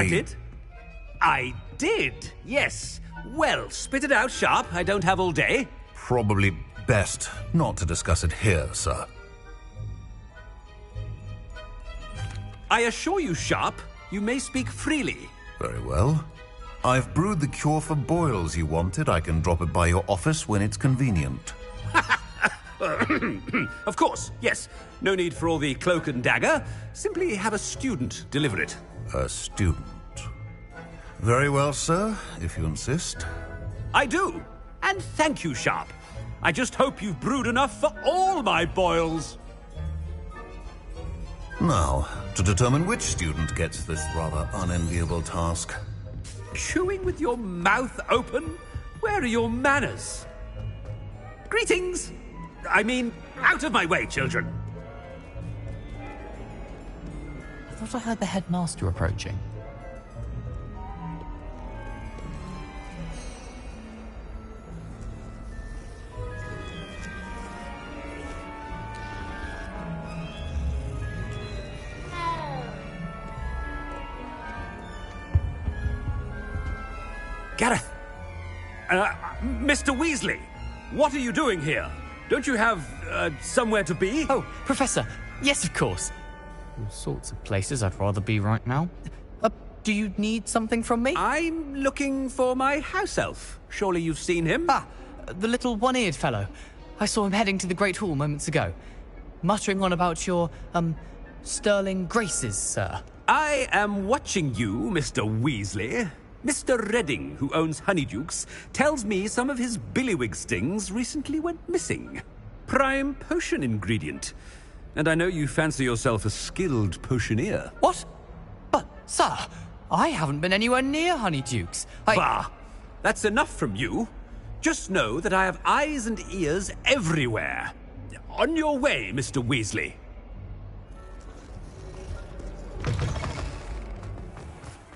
did? I did, yes. Well, spit it out, Sharp. I don't have all day. Probably best not to discuss it here, sir. I assure you, Sharp, you may speak freely. Very well. I've brewed the cure for boils you wanted. I can drop it by your office when it's convenient. Of course, yes. No need for all the cloak and dagger. Simply have a student deliver it. A student? Very well, sir, if you insist. I do. And thank you, Sharp. I just hope you've brewed enough for all my boils. Now, to determine which student gets this rather unenviable task. Chewing with your mouth open? Where are your manners? Greetings! I mean, out of my way, children! I thought I heard the headmaster approaching. Gareth! Mr. Weasley! What are you doing here? Don't you have, somewhere to be? Oh, Professor! Yes, of course! All sorts of places I'd rather be right now. Do you need something from me? I'm looking for my house elf. Surely you've seen him? Ah, the little one-eared fellow. I saw him heading to the Great Hall moments ago. Muttering on about your, sterling graces, sir. I am watching you, Mr. Weasley. Mr. Redding, who owns Honeydukes, tells me some of his billywig stings recently went missing. Prime potion ingredient. And I know you fancy yourself a skilled potioneer. What? But, sir, I haven't been anywhere near Honeydukes. Bah! That's enough from you. Just know that I have eyes and ears everywhere. On your way, Mr. Weasley.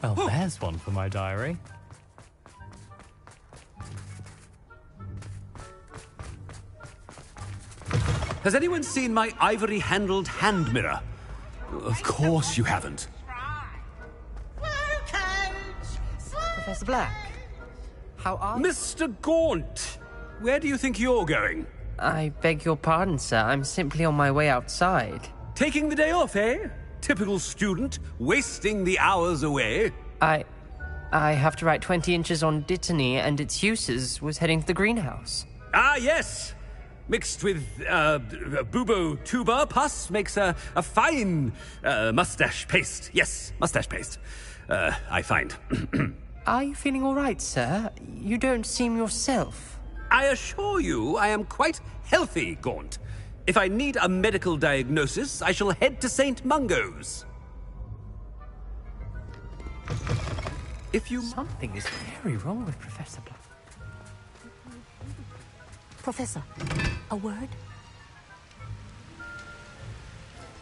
Well, there's one for my diary. Has anyone seen my ivory-handled hand mirror? Of course you haven't. Professor Black, how are you? Mr. Gaunt, where do you think you're going? I beg your pardon, sir. I'm simply on my way outside. Taking the day off, eh? Typical student, wasting the hours away. I have to write 20 inches on Dittany and its uses. Was heading to the greenhouse. Ah, yes. mixed with bubo tuber pus makes a fine mustache paste. Yes, mustache paste. I find. Are you feeling all right, sir? You don't seem yourself. I assure you I am quite healthy, Gaunt. If I need a medical diagnosis, I shall head to St. Mungo's. If you... Something is very wrong with Professor Black. Professor, a word?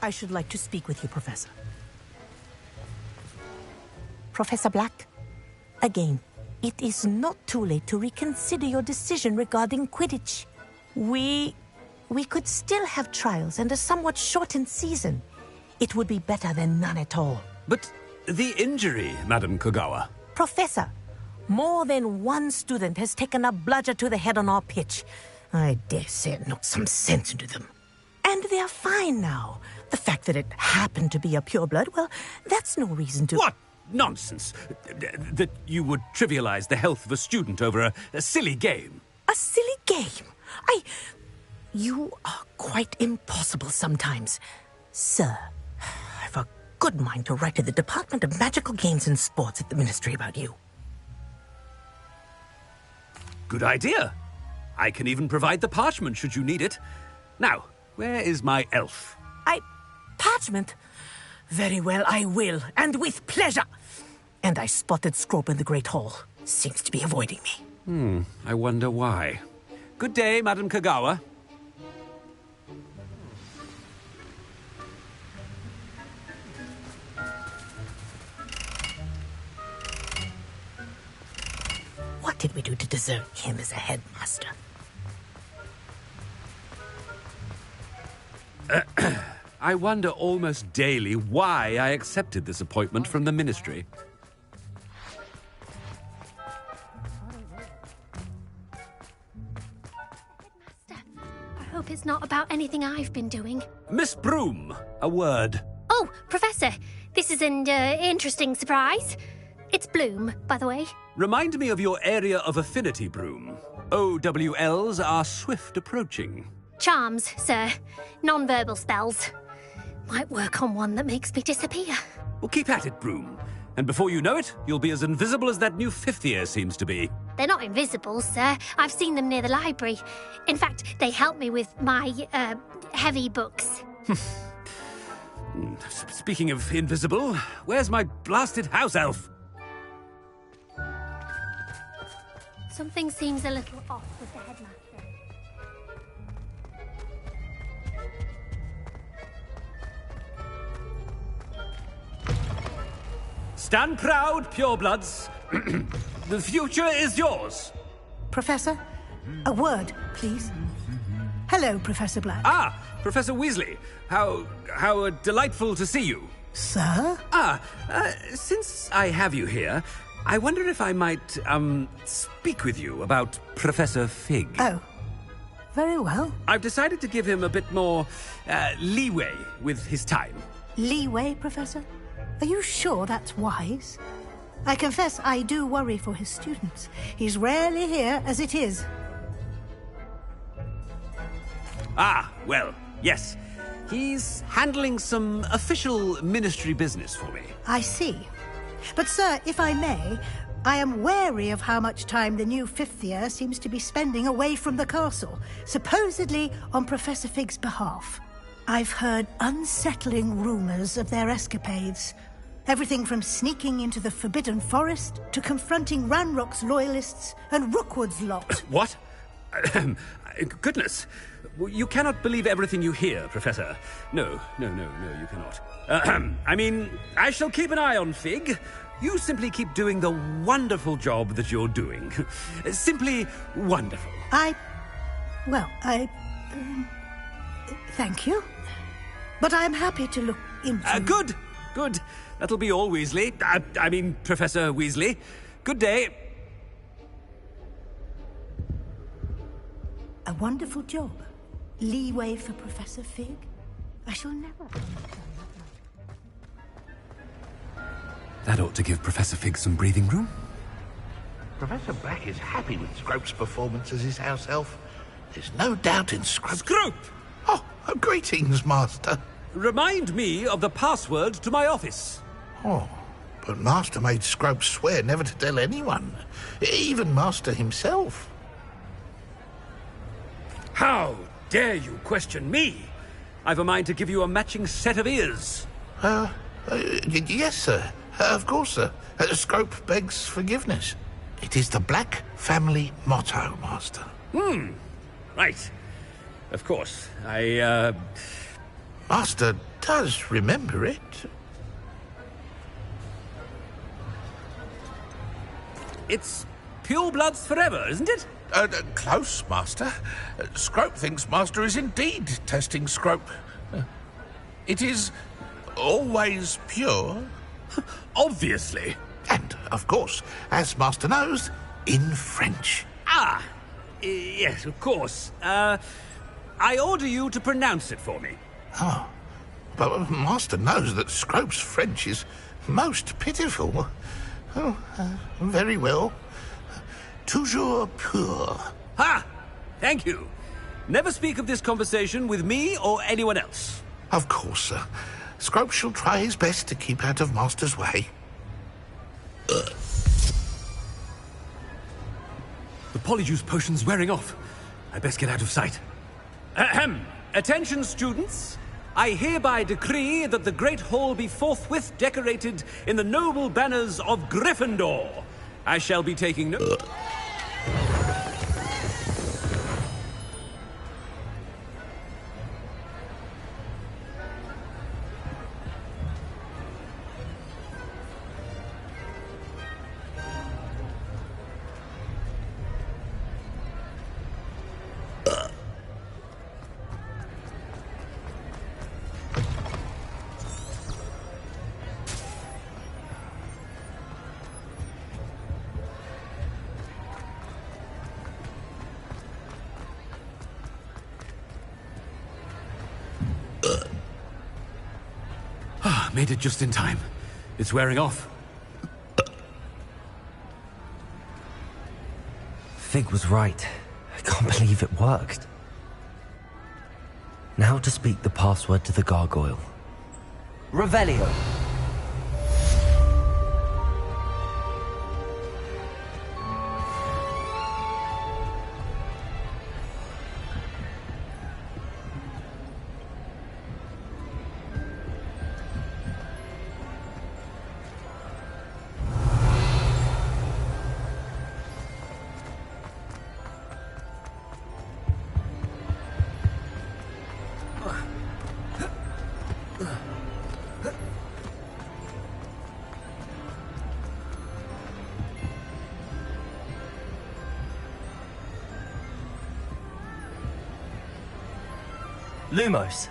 I should like to speak with you, Professor. Professor Black, again, it is not too late to reconsider your decision regarding Quidditch. We could still have trials and a somewhat shortened season. It would be better than none at all. But the injury, Madam Kogawa. Professor, more than one student has taken a bludger to the head on our pitch. I dare say it knocked some sense into them. And they are fine now. The fact that it happened to be a pureblood, well, that's no reason to... What nonsense! That you would trivialize the health of a student over a silly game. A silly game? You are quite impossible sometimes. Sir, I've a good mind to write to the Department of Magical Games and Sports at the Ministry about you. Good idea. I can even provide the parchment should you need it. Now, where is my elf? Parchment? Very well, I will, and with pleasure. And I spotted Scrope in the Great Hall. Seems to be avoiding me. I wonder why. Good day, Madam Kogawa. What did we do to deserve him as a headmaster? I wonder almost daily why I accepted this appointment from the Ministry. I hope it's not about anything I've been doing. Miss Broom, a word. Oh, Professor, this is an interesting surprise. It's Bloom, by the way. Remind me of your area of affinity, Broom. OWLs are swift approaching. Charms, sir. Non-verbal spells. Might work on one that makes me disappear. Well, keep at it, Broom. And before you know it, you'll be as invisible as that new fifth year seems to be. They're not invisible, sir. I've seen them near the library. In fact, they help me with my, heavy books. Speaking of invisible, where's my blasted house elf? Something seems a little off with the headmaster. Stand proud, purebloods. The future is yours. Professor, a word, please. Hello, Professor Black. Ah, Professor Weasley. How delightful to see you. Sir? Since I have you here, I wonder if I might, speak with you about Professor Fig. Oh, very well. I've decided to give him a bit more, leeway with his time. Leeway, Professor? Are you sure that's wise? I confess I do worry for his students. He's rarely here as it is. Ah, well, yes. He's handling some official ministry business for me. I see. But, sir, if I may, I am wary of how much time the new fifth year seems to be spending away from the castle, supposedly on Professor Fig's behalf. I've heard unsettling rumors of their escapades. Everything from sneaking into the Forbidden Forest to confronting Ranrock's loyalists and Rookwood's lot. What? Goodness. You cannot believe everything you hear, Professor. No, you cannot. I mean, I shall keep an eye on Fig. You simply keep doing the wonderful job that you're doing. Simply wonderful. Thank you. But I'm happy to look into... Good. That'll be all, Weasley. I mean, Professor Weasley. Good day. A wonderful job. Leeway for Professor Fig. I shall never understand that. That ought to give Professor Fig some breathing room. Professor Black is happy with Scrope's performance as his house elf. There's no doubt in Scrope. Scrope! Oh, greetings, Master. Remind me of the password to my office. Oh, but Master made Scrope swear never to tell anyone, even Master himself. How dare you question me? I've a mind to give you a matching set of ears. Yes, sir. Of course, sir. Scrope begs forgiveness. It is the Black family motto, Master. Right. Of course. Master does remember it. It's purebloods forever, isn't it? Close, Master. Scrope thinks Master is indeed testing Scrope. It is always pure. Obviously. And, of course, as Master knows, in French. Yes, of course. I order you to pronounce it for me. Oh, but Master knows that Scrope's French is most pitiful. Oh, very well. Toujours pur. Ha! Thank you. Never speak of this conversation with me or anyone else. Of course, sir. Scrope shall try his best to keep out of Master's way. The polyjuice potion's wearing off. I best get out of sight. Ahem. Attention, students. I hereby decree that the Great Hall be forthwith decorated in the noble banners of Gryffindor. I shall be taking no... Made it just in time. It's wearing off. Fig was right. I can't believe it worked. Now to speak the password to the gargoyle. Revelio. Lumos.